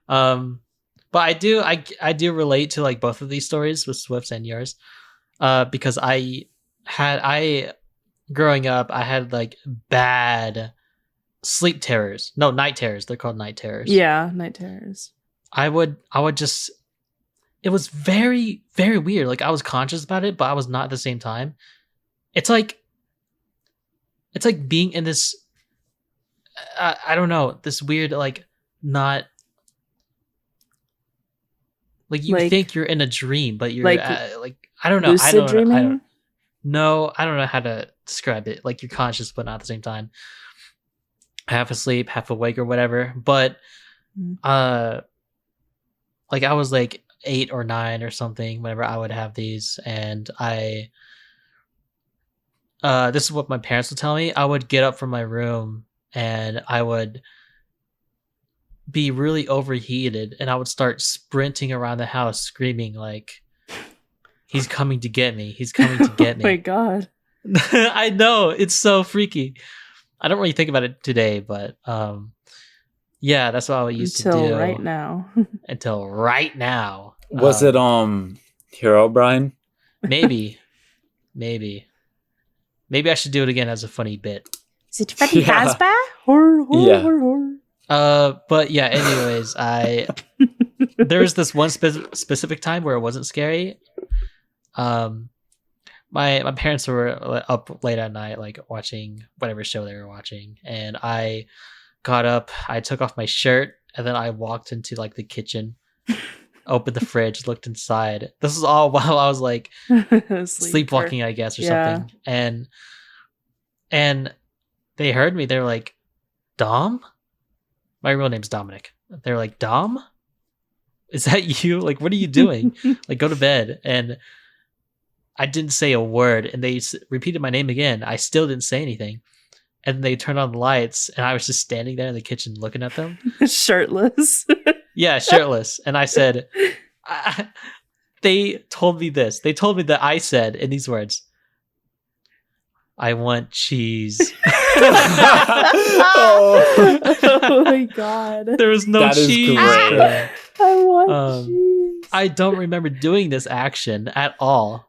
am. But I do relate to like both of these stories with Swift's and yours. Because growing up, I had like bad sleep terrors. No, night terrors. They're called night terrors. Yeah, night terrors. I would just, it was very, very weird. Like I was conscious about it, but I was not at the same time. It's like being in this, I don't know, this weird, like not, like you think you're in a dream, but you're like I don't know. Lucid dreaming? I don't know how to describe it. Like you're conscious, but not at the same time. Half asleep, half awake or whatever. But, like I was like 8 or 9 or something whenever I would have these, and this is what my parents would tell me. I would get up from my room and I would be really overheated, and I would start sprinting around the house screaming like, he's coming to get me. He's coming to get me. Oh my God. I know, it's so freaky. I don't really think about it today, but yeah, that's what I used to do. Until right now. Until right now. Was it Hero Brian? Maybe I should do it again as a funny bit. Is it Freddy Fazbear? Horror. But yeah, anyways, there was this one specific time where it wasn't scary. My parents were up late at night, like watching whatever show they were watching, and I got up, I took off my shirt, and then I walked into like the kitchen, opened the fridge, looked inside. This is all while I was like sleepwalking, I guess, or something. And they heard me. They're like, Dom? My real name's Dominic. They're like, Dom? Is that you? Like, what are you doing? Like, go to bed. And I didn't say a word, and they repeated my name again. I still didn't say anything. And they turned on the lights, and I was just standing there in the kitchen looking at them. Shirtless. Yeah, shirtless. And I said, they told me this. They told me that I said in these words, I want cheese. Oh my God. There was no cheese. Great. I want cheese. I don't remember doing this action at all.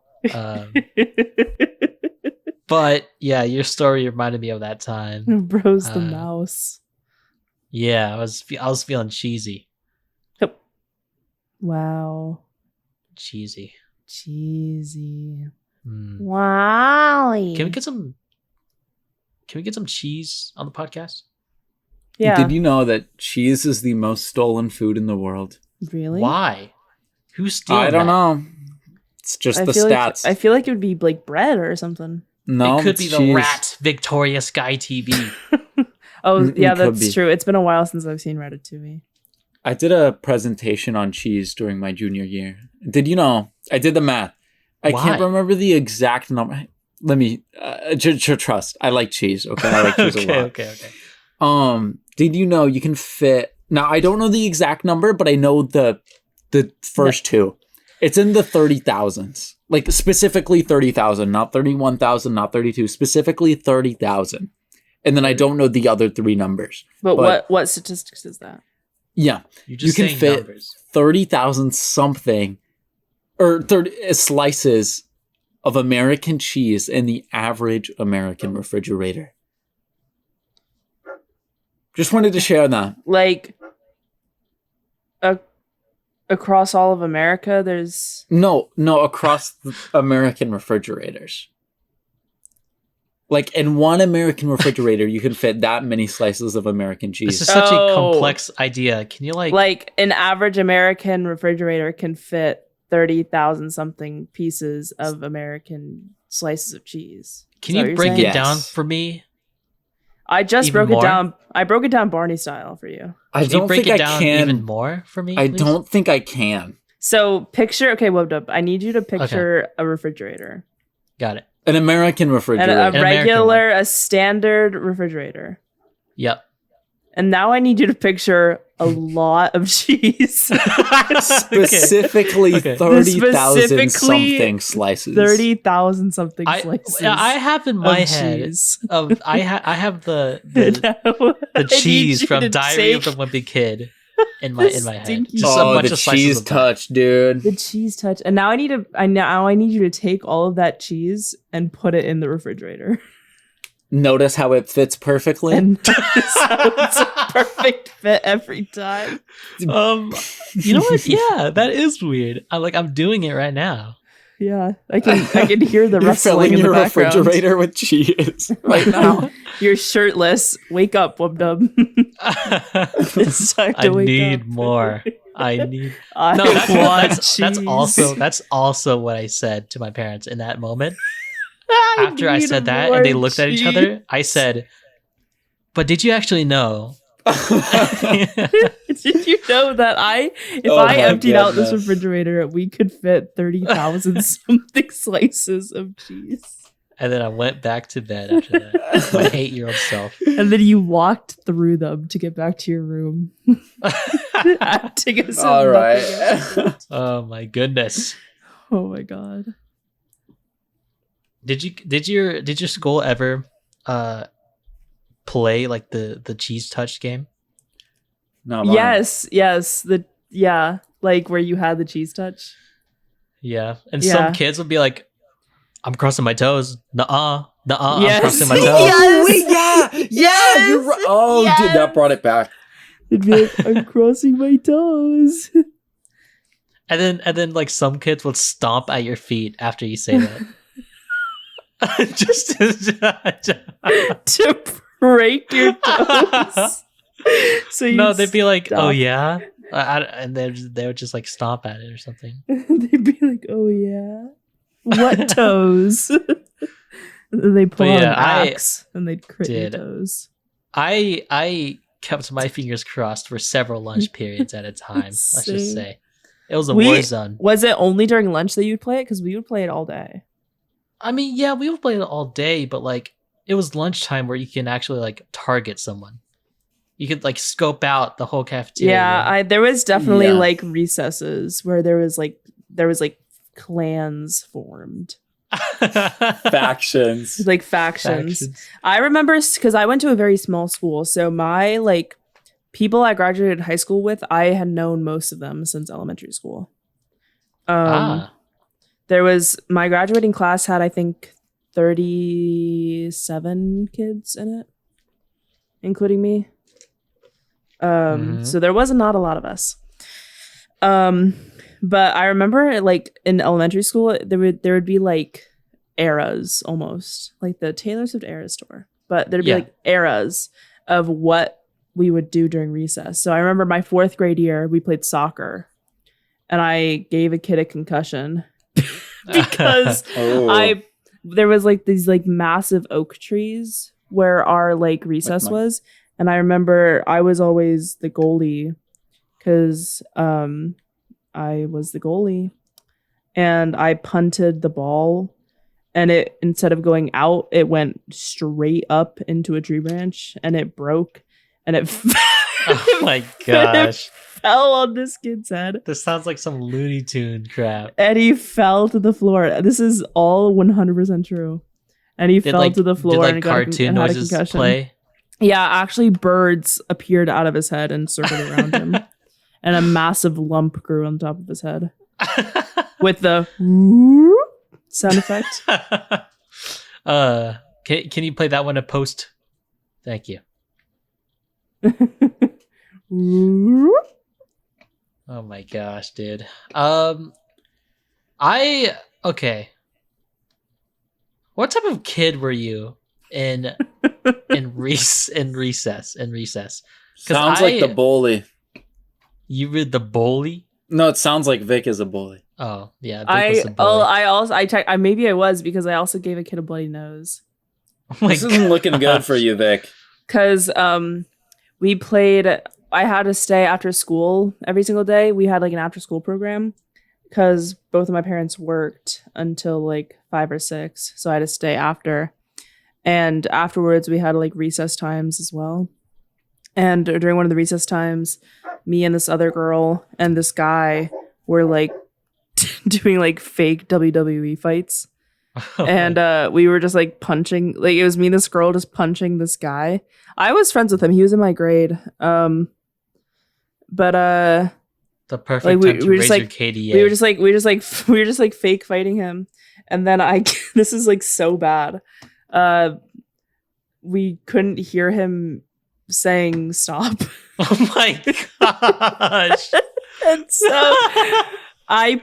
But yeah, your story reminded me of that time. Bro's the mouse. Yeah, I was feeling cheesy. Yep. Wow. Cheesy. Wow. Can we get some cheese on the podcast? Yeah. Did you know that cheese is the most stolen food in the world? Really? Why? Who's stealing? I don't know. It's just the stats. I feel like it would be like bread or something. No, it could be the rat VictoriaSkyeTV. Oh, yeah, that's true. It's been a while since I've seen Ratatouille. I did a presentation on cheese during my junior year. Did you know? I did the math. I can't remember the exact number. Let me trust. I like cheese. Okay, I like cheese a lot. Okay. Did you know you can fit? Now I don't know the exact number, but I know the first two. It's in the 30,000s. Like specifically 30,000, not 31,000, not 32. Specifically 30,000. And then I don't know the other three numbers. But what statistics is that? Yeah, you can fit numbers. 30,000 something or 30 slices of American cheese in the average American refrigerator. Just wanted to share that. Like, across all of America, there's... No, across American refrigerators. Like, in one American refrigerator, you can fit that many slices of American cheese. This is such a complex idea. Can you, Like, an average American refrigerator can fit 30,000 something pieces of American slices of cheese. Can you break it down for me? I just broke it down. I broke it down Barney style for you. I don't think I can. Even more for me? I don't think I can. So picture, WubDub, I need you to picture a refrigerator. Got it. An American And refrigerator. a standard refrigerator. Yep. And now I need you to picture a lot of cheese. Specifically 30,000 something slices. 30,000 something slices. I have in my head I have the cheese from Diary of the Wimpy Kid in my head. Just a bunch the of slices cheese of touch, dude. The cheese touch. And now I need you to take all of that cheese and put it in the refrigerator. Notice how it fits perfectly. And notice how it's a perfect fit every time. You know what? Yeah, that is weird. I'm doing it right now. Yeah, I can hear the You're rustling filling in the your background. refrigerator with cheese right now. You're shirtless. Wake up, WubDub. It's time to wake need up. more. I need. I No, want that's cheese. also what I said to my parents in that moment. I After I need said that, more and they looked at each cheese. other, I said, "But did you actually know?" Did you know that if Oh I my emptied out this goodness. refrigerator, we could fit 30,000 something slices of cheese? And then I went back to bed after that. My 8-year-old self. And then you walked through them to get back to your room. Acting as if All nothing right. happened. Oh my goodness! Oh my god. Did your school ever play like the cheese touch game? Not mine. Yes. Like where you had the cheese touch. Yeah, and Yeah. some kids would be like, "I'm crossing my toes." Nuh-uh. Yes. I'm crossing my toes. Oh, wait, yeah, you're right. Oh, Yes. dude, that brought it back. It'd be like, I'm crossing my toes. And then like some kids would stomp at your feet after you say that. Just To break your toes. So you no, they'd be like, stop. "Oh yeah," and they would just like stomp at it or something. They'd be like, "Oh yeah, what toes?" And then they pull out an axe and they'd crit your did. toes. I kept my fingers crossed for several lunch periods at a time. Let's just Same. say it was a war zone. Was it only during lunch that you'd play it? Because we would play it all day. I mean, yeah, we would play it all day, but like it was lunchtime where you can actually like target someone. You could like scope out the whole cafeteria. Yeah, there was definitely Yeah. like recesses where there was like clans formed. Factions. Like factions. I remember because I went to a very small school, so my like people I graduated high school with, I had known most of them since elementary school. There was my graduating class had I think 37 kids in it, including me. So there was not a lot of us. But I remember like in elementary school there would be like eras almost like the Taylor Swift era store, but there'd be like eras of what we would do during recess. So I remember my 4th grade year we played soccer and I gave a kid a concussion because there was like these like massive oak trees where our like recess was, and I remember I was always the goalie because I was the goalie and I punted the ball and it, instead of going out, it went straight up into a tree branch and it broke and it Oh my gosh. fell on this kid's head. This sounds like some Looney Tune crap. And he fell to the floor. This is all 100% true. And he fell to the floor did, and got cartoon and had a noises concussion. play? Yeah, actually birds appeared out of his head and circled around him. And a massive lump grew on top of his head. With the sound effect. Can you play that one a post? Thank you. Oh my gosh, dude. Okay. What type of kid were you in recess? Sounds like the bully. You were the bully? No, it sounds like Vic is a bully. Oh, yeah. Vic was the bully. Maybe I was because I also gave a kid a bloody nose. Oh my This isn't looking good for you, Vic. Because we played, I had to stay after school every single day. We had like an after school program because both of my parents worked until like 5 or 6, so I had to stay after. And afterwards, we had like recess times as well. And during one of the recess times, me and this other girl and this guy were like doing like fake WWE fights. And we were just like punching, like it was me and this girl just punching this guy. I was friends with him. He was in my grade. But the perfect like time to we raise just like your KDA. we were just like fake fighting him. And then this is like so bad. We couldn't hear him saying stop. Oh my gosh. And so I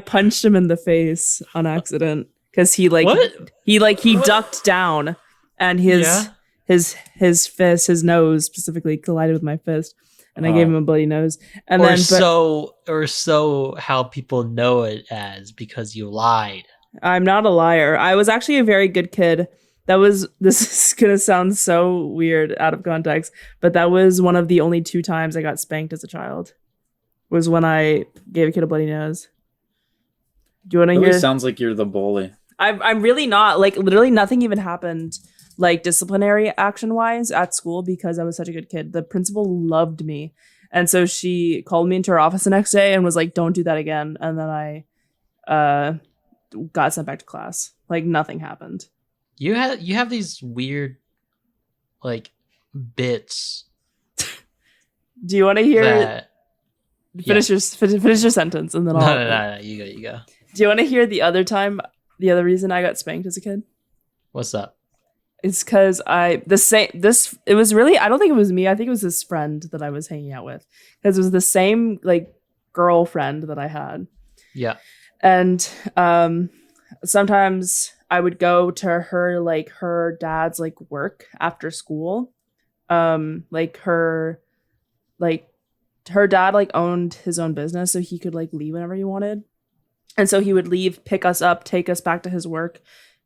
punched him in the face on accident because he ducked down and his fist, his nose specifically collided with my fist, and I gave him a bloody nose. And so how people know it as, because you lied. I'm not a liar. I was actually a very good kid. This is gonna sound so weird out of context, but that was one of the only 2 times I got spanked as a child. Was when I gave a kid a bloody nose. Do you want to hear? It sounds like you're the bully. I'm really not. Like, literally nothing even happened, like, disciplinary action-wise at school because I was such a good kid. The principal loved me. And so she called me into her office the next day and was like, don't do that again. And then I got sent back to class. Like, nothing happened. You have these weird, like, bits. Do you want to hear... that... Finish your sentence and then I'll... No, you go. Do you want to hear the other reason I got spanked as a kid? What's up? It's because it was really, I don't think it was me. I think it was this friend that I was hanging out with. Because it was the same, like, girlfriend that I had. Yeah. And sometimes I would go to her, like, her dad's, like, work after school. Like, her dad, like, owned his own business, so he could, like, leave whenever he wanted. And so he would leave, pick us up, take us back to his work,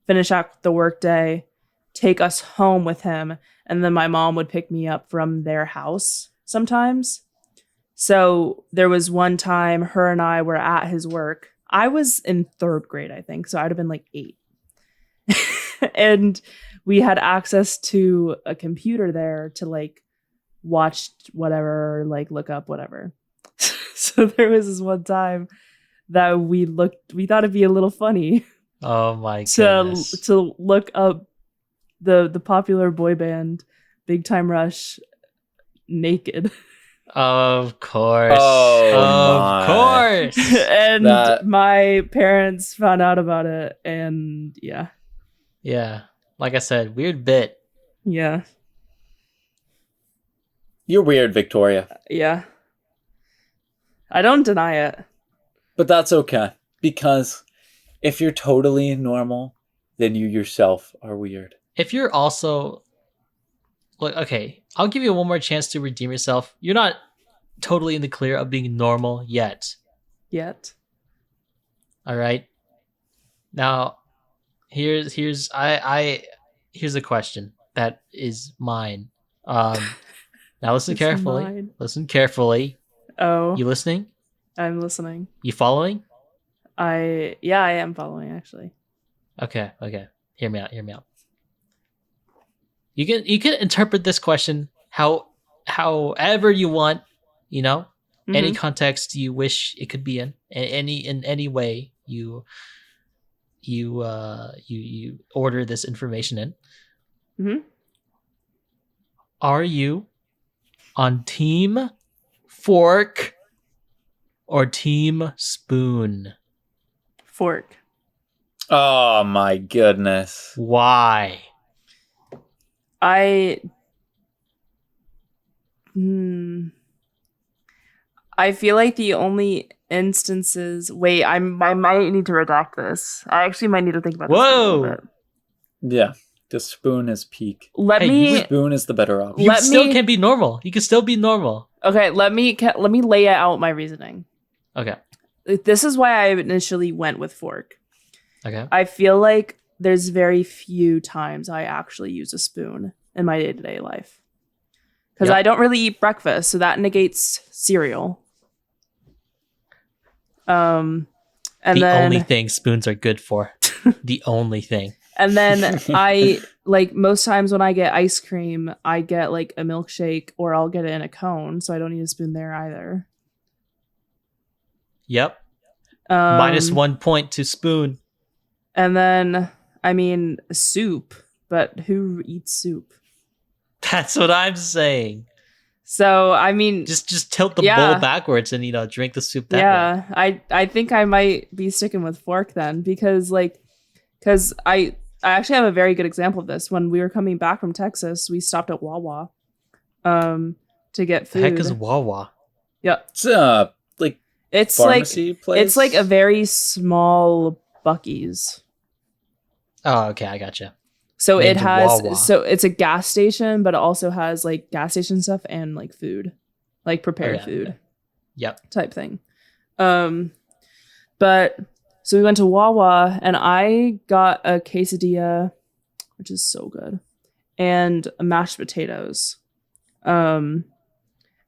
finish out the work day, take us home with him, and then my mom would pick me up from their house sometimes. So there was one time her and I were at his work. I was in 3rd grade, I think, so I'd have been like 8. And we had access to a computer there to, like, watch whatever, like, look up whatever. So there was this one time that we thought it'd be a little funny. Oh my goodness. To look up the popular boy band Big Time Rush naked. Of course. Of course. And my parents found out about it, and yeah. Yeah. Like I said, weird bit. Yeah. You're weird, Victoria. Yeah. I don't deny it. But that's okay. Because if you're totally normal, then you yourself are weird. If you're also... Look, okay, I'll give you one more chance to redeem yourself. You're not totally in the clear of being normal yet. All right? Now, here's a question that is mine. Now listen carefully. Mine. Listen carefully. Oh. You listening? I'm listening. You following? I am following, actually. Okay. Hear me out. You can interpret this question however you want, you know? Mm-hmm. Any context you wish it could be in any way you order this information in. Mm-hmm. Are you on team fork or team spoon? Fork. Oh my goodness. Why? I feel like the only instances... Wait, I might need to redact this. I actually might need to think about this a little bit. Yeah, the spoon is peak. Spoon is the better option. You still can be normal. You can still be normal. Okay, let me lay out my reasoning. Okay. This is why I initially went with fork. Okay. I feel like there's very few times I actually use a spoon in my day-to-day life. Because I don't really eat breakfast, so that negates cereal. And the then only thing spoons are good for. The only thing. And then I like most times when I get ice cream, I get like a milkshake or I'll get it in a cone, so I don't need a spoon there either. Yep. -1 point to spoon. And then I mean soup, but who eats soup? That's what I'm saying. So I mean, Just tilt the bowl backwards and drink the soup that way. I think I might be sticking with fork then because I actually have a very good example of this. When we were coming back from Texas, we stopped at Wawa to get food. The heck is Wawa? Yeah. It's pharmacy place? It's like a very small Buc-ee's. Oh, okay, I gotcha. So Named it has Wawa. so it's a gas station, but it also has like gas station stuff and like food, like prepared food. Okay. Yep. Type thing. But so we went to Wawa and I got a quesadilla, which is so good, and mashed potatoes.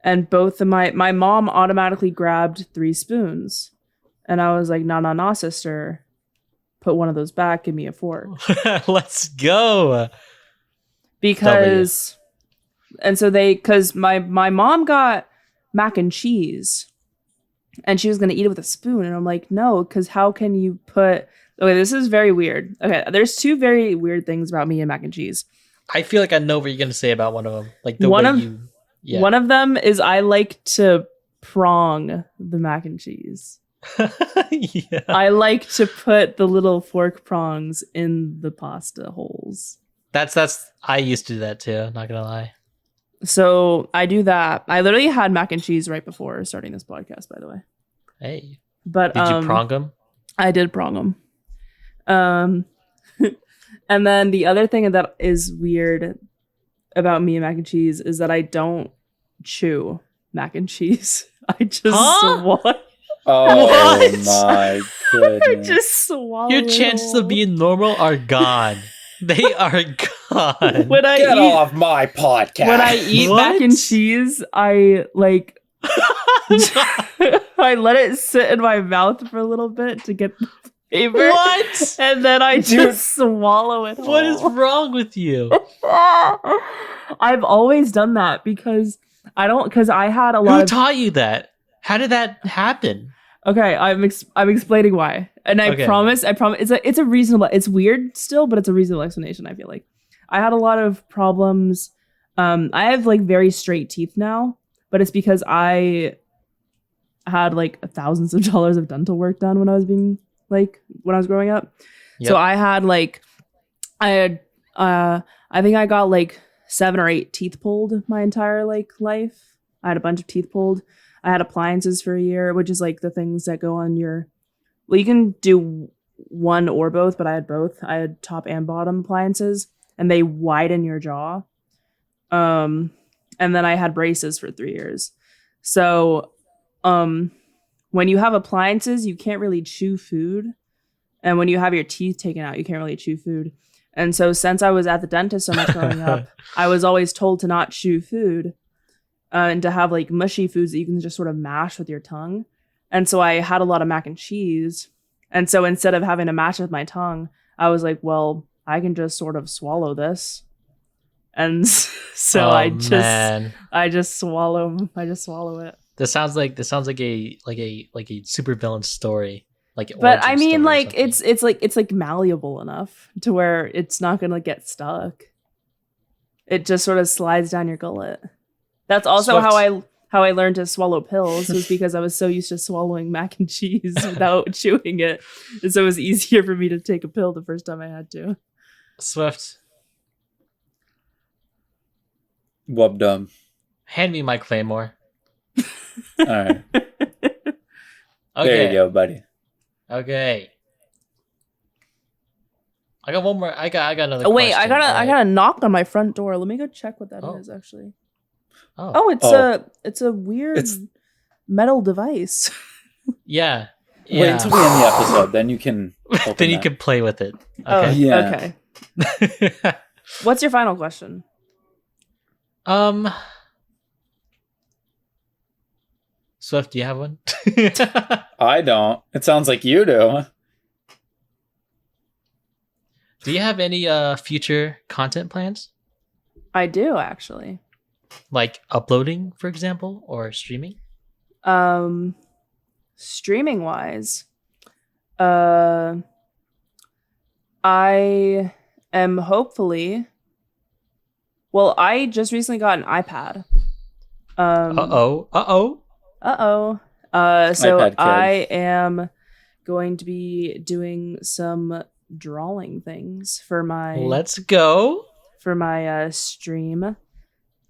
And both of my mom automatically grabbed 3 spoons, and I was like, nah, sister, put one of those back, give me a fork. Let's go. Because my mom got mac and cheese and she was going to eat it with a spoon. And I'm like, no, because how can you put... Okay, this is very weird. Okay, there's 2 very weird things about me and mac and cheese. I feel like I know what you're going to say about one of them. Like the One way of- you... Yeah. One of them is I like to prong the mac and cheese. Yeah. I like to put the little fork prongs in the pasta holes. That's I used to do that too, not gonna lie. So I do that. I literally had mac and cheese right before starting this podcast, by the way. Hey. But Did you prong them? I did prong them. And then the other thing that is weird about me and mac and cheese is that I don't chew mac and cheese. I just swallow. Oh What? my I goodness. just swallow. Your it chances whole. of being normal are gone. They are gone. When I Get eat off my podcast. when I eat What? mac and cheese, I like I let it sit in my mouth for a little bit to get the flavor. What? And then I Dude. just swallow it. What is whole. wrong with you? I've always done that because I had a lot Who of taught you that? How did that happen? Okay, I'm explaining why. And I Okay. promise it's a reasonable, it's weird still, but it's a reasonable explanation, I feel like. I had a lot of problems. I have like very straight teeth now, but it's because I had like thousands of dollars of dental work done when I was growing up. Yep. So I had like I think I got like 7 or 8 teeth pulled my entire like life. I had a bunch of teeth pulled. I had appliances for a year, which is like the things that go on your... Well, you can do one or both, but I had both. I had top and bottom appliances, and they widen your jaw. And then I had braces for 3 years. So when you have appliances, you can't really chew food. And when you have your teeth taken out, you can't really chew food. And so since I was at the dentist so much growing up, I was always told to not chew food. And to have like mushy foods that you can just sort of mash with your tongue. And so I had a lot of mac and cheese. And so instead of having to mash with my tongue, I was like, well, I can just sort of swallow this. And so I just swallow it. This sounds like a supervillain story. But I mean, like it's like malleable enough to where it's not gonna get stuck. It just sort of slides down your gullet. That's also Swift. how I learned to swallow pills, was because I was so used to swallowing mac and cheese without chewing it. And so it was easier for me to take a pill the first time I had to. Swift, WubDub. hand me my claymore. All right. Okay. There you go, buddy. Okay. I got one more. I got another. Oh wait, question. I got a knock on my front door. Let me go check what that is. Oh. Actually. Oh. Oh, it's a weird It's- metal device. Yeah. Wait until we end the episode, then you can. open Then you that. can play with it. Oh, Okay. Yeah. okay. What's your final question? Swift, do you have one? I don't. It sounds like you do. Do you have any future content plans? I do actually. Like uploading, for example, or streaming? Streaming wise, I am hopefully. Well, I just recently got an iPad. Uh-oh. So iPad kid. I am going to be doing some drawing things for my Let's go. for my stream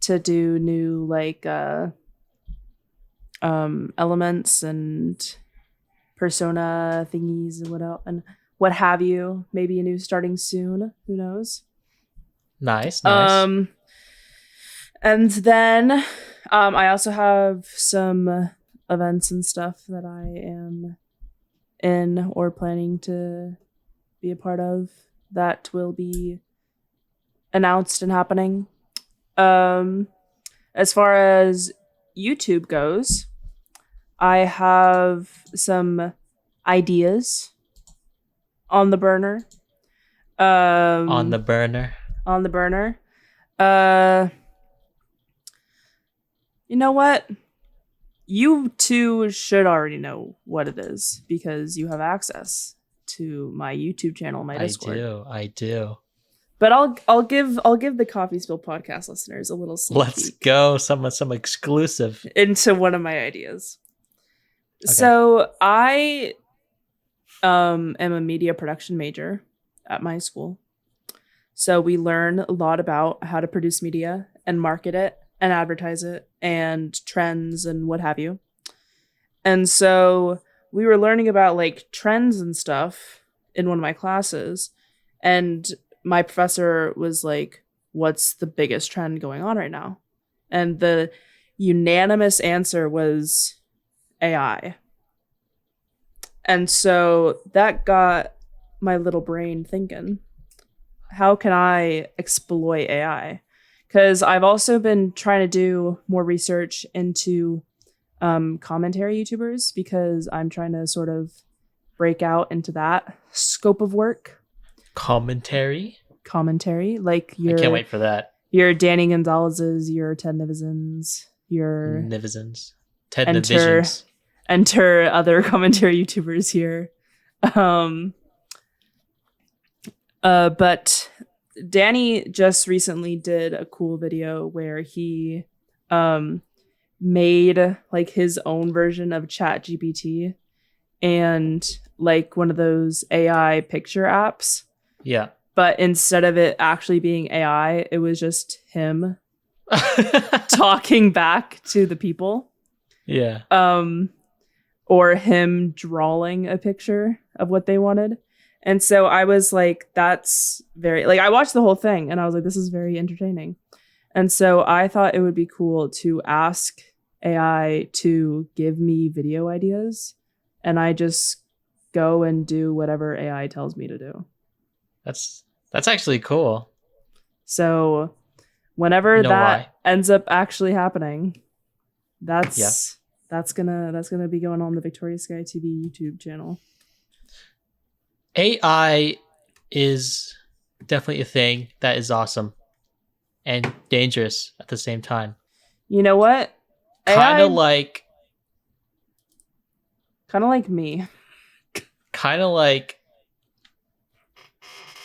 to do new like elements and persona thingies and what have you. Maybe a new starting soon. Who knows? Nice. And then I also have some events and stuff that I am in or planning to be a part of that will be announced and happening. As far as YouTube goes, I have some ideas on the burner. On the burner. You know what? You two should already know what it is because you have access to my YouTube channel, my Discord. I do. But I'll give the Coffee Spill podcast listeners a little sneak Let's peek go. Some exclusive. into one of my ideas. Okay. So I am a media production major at my school. So we learn a lot about how to produce media and market it and advertise it and trends and what have you. And so we were learning about like trends and stuff in one of my classes. And my professor was like, what's the biggest trend going on right now? And the unanimous answer was AI. And so that got my little brain thinking, how can I exploit AI? Because I've also been trying to do more research into commentary YouTubers because I'm trying to sort of break out into that scope of work. Commentary, like your. I can't wait for that. Your Danny Gonzalez's, your Ted Nivizens, your Ted Nivisions. Enter other commentary YouTubers here. But Danny just recently did a cool video where he made like his own version of ChatGPT and like one of those AI picture apps. Yeah. But instead of it actually being AI, it was just him talking back to the people. Yeah. Or him drawing a picture of what they wanted. And so I was like, that's very, like, I watched the whole thing and I was like, this is very entertaining. And so I thought it would be cool to ask AI to give me video ideas. And I just go and do whatever AI tells me to do. That's actually cool. So whenever that ends up actually happening, that's gonna be going on the VictoriaSkyeTV YouTube channel. AI is definitely a thing that is awesome and dangerous at the same time. You know what? Kind of like me. Kind of like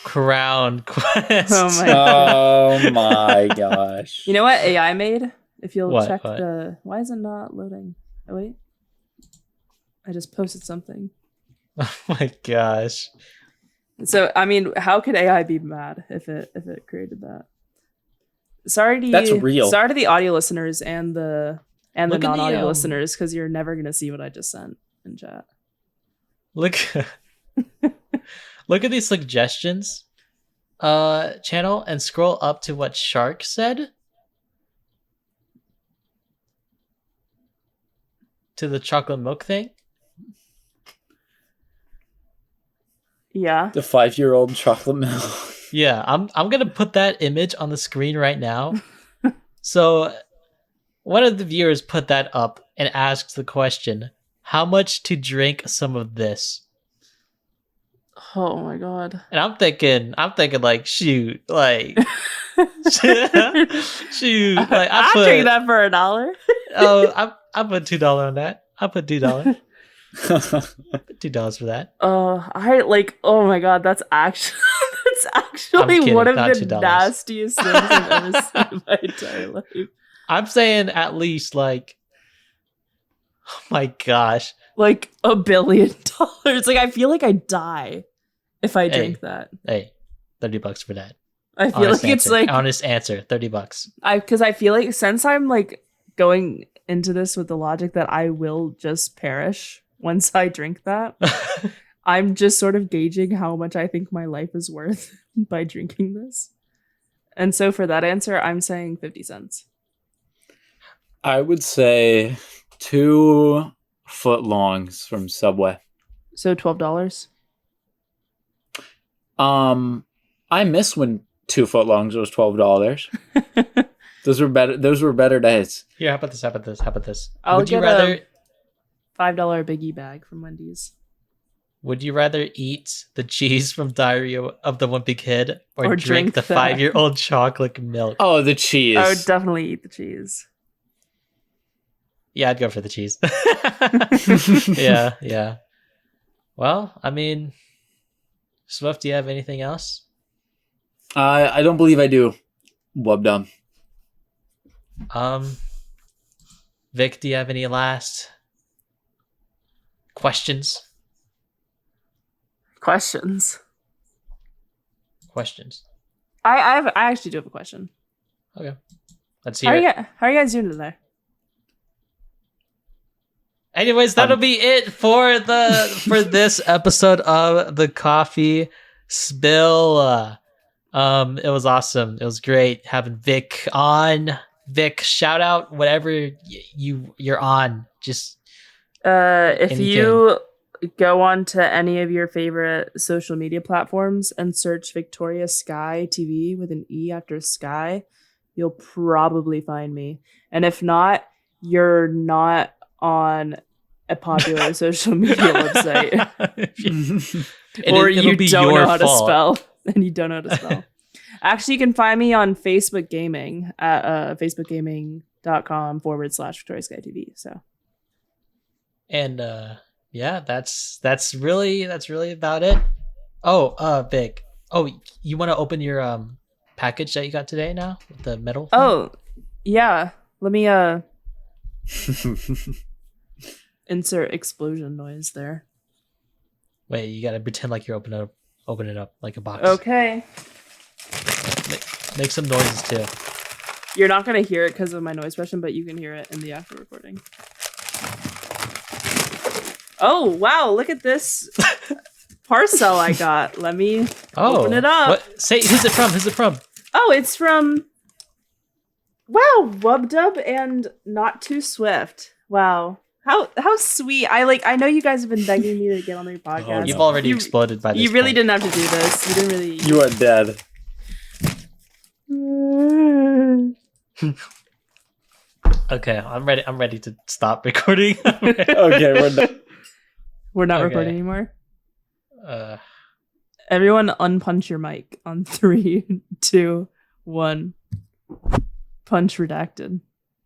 Crown Quest. Oh my gosh. You know what AI made? If you'll What? check why is it not loading? Oh wait. I just posted something. Oh my gosh. So I mean, how could AI be mad if it created that? Sorry to That's real. Sorry to the audio listeners and the Look at the, non-audio listeners, because you're never gonna see what I just sent in chat. Look at these suggestions channel and scroll up to what Shark said. To the chocolate milk thing. Yeah. The 5-year-old chocolate milk. Yeah, I'm gonna put that image on the screen right now. So one of the viewers put that up and asked the question, how much to drink some of this? Oh my god. And I'm thinking like, shoot, like, shoot, like I'll drink that for $1. Oh, I put $2 on that. I put $2. $2 for that. I like. Oh my god, that's actually kidding, one of not the $2. nastiest things I've ever seen in my entire life. I'm saying at least like, oh my gosh, like $1 billion. Like I feel like I die if I drink that. Hey, $30 for that. I feel honest like answer. it's like honest answer, $30. Because I feel like since I'm like going into this with the logic that I will just perish once I drink that, I'm just sort of gauging how much I think my life is worth by drinking this. And so for that answer, I'm saying 50 cents. I would say 2 footlongs from Subway. So $12. I miss when 2 footlongs was $12. Those were better days. Here, how about this? I'll Would you get rather a $5 biggie bag from Wendy's. Would you rather eat the cheese from Diary of the Wimpy Kid or drink drink the that? 5-year-old chocolate milk? Oh, the cheese. I would definitely eat the cheese. Yeah, I'd go for the cheese. Yeah. Well, I mean, Swift, do you have anything else? I don't believe I do. WubDub. Vic, do you have any last questions? Questions. I actually do have a question. Okay, let's hear it. How are you guys doing today? Anyways, that'll be it for this episode of the Coffee Spill. It was awesome. It was great having Vic on. Vic, shout out whatever you're on. Just if anything. you go on to any of your favorite social media platforms and search VictoriaSkyeTV with an E after Sky, you'll probably find me. And if not, you're not on a popular social media website. Or you don't know how to spell. And you don't know how to spell. Actually, you can find me on Facebook Gaming at facebookgaming.com/VictoriaSkyeTV. So, and yeah, that's really about it. Oh, Vic. Oh, you want to open your package that you got today now with the metal thing? Oh, yeah. Let me insert explosion noise there. Wait, you gotta pretend like you're opening it up like a box. Okay. Make some noises too. You're not gonna hear it because of my noise suppression, but you can hear it in the actual recording. Oh wow! Look at this parcel I got. Let me open it up. What? Say, who's it from? Oh, it's from WubDub and NotTooSwift. Wow. How sweet. I know you guys have been begging me to get on their podcast. You've already exploded by this You really point. didn't have to do this. You didn't really. You are dead. Okay, I'm ready to stop recording. Okay, we're done. We're not Okay. recording anymore. Everyone unpunch your mic on 3, 2, 1. Punch redacted.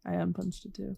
I unpunched it too.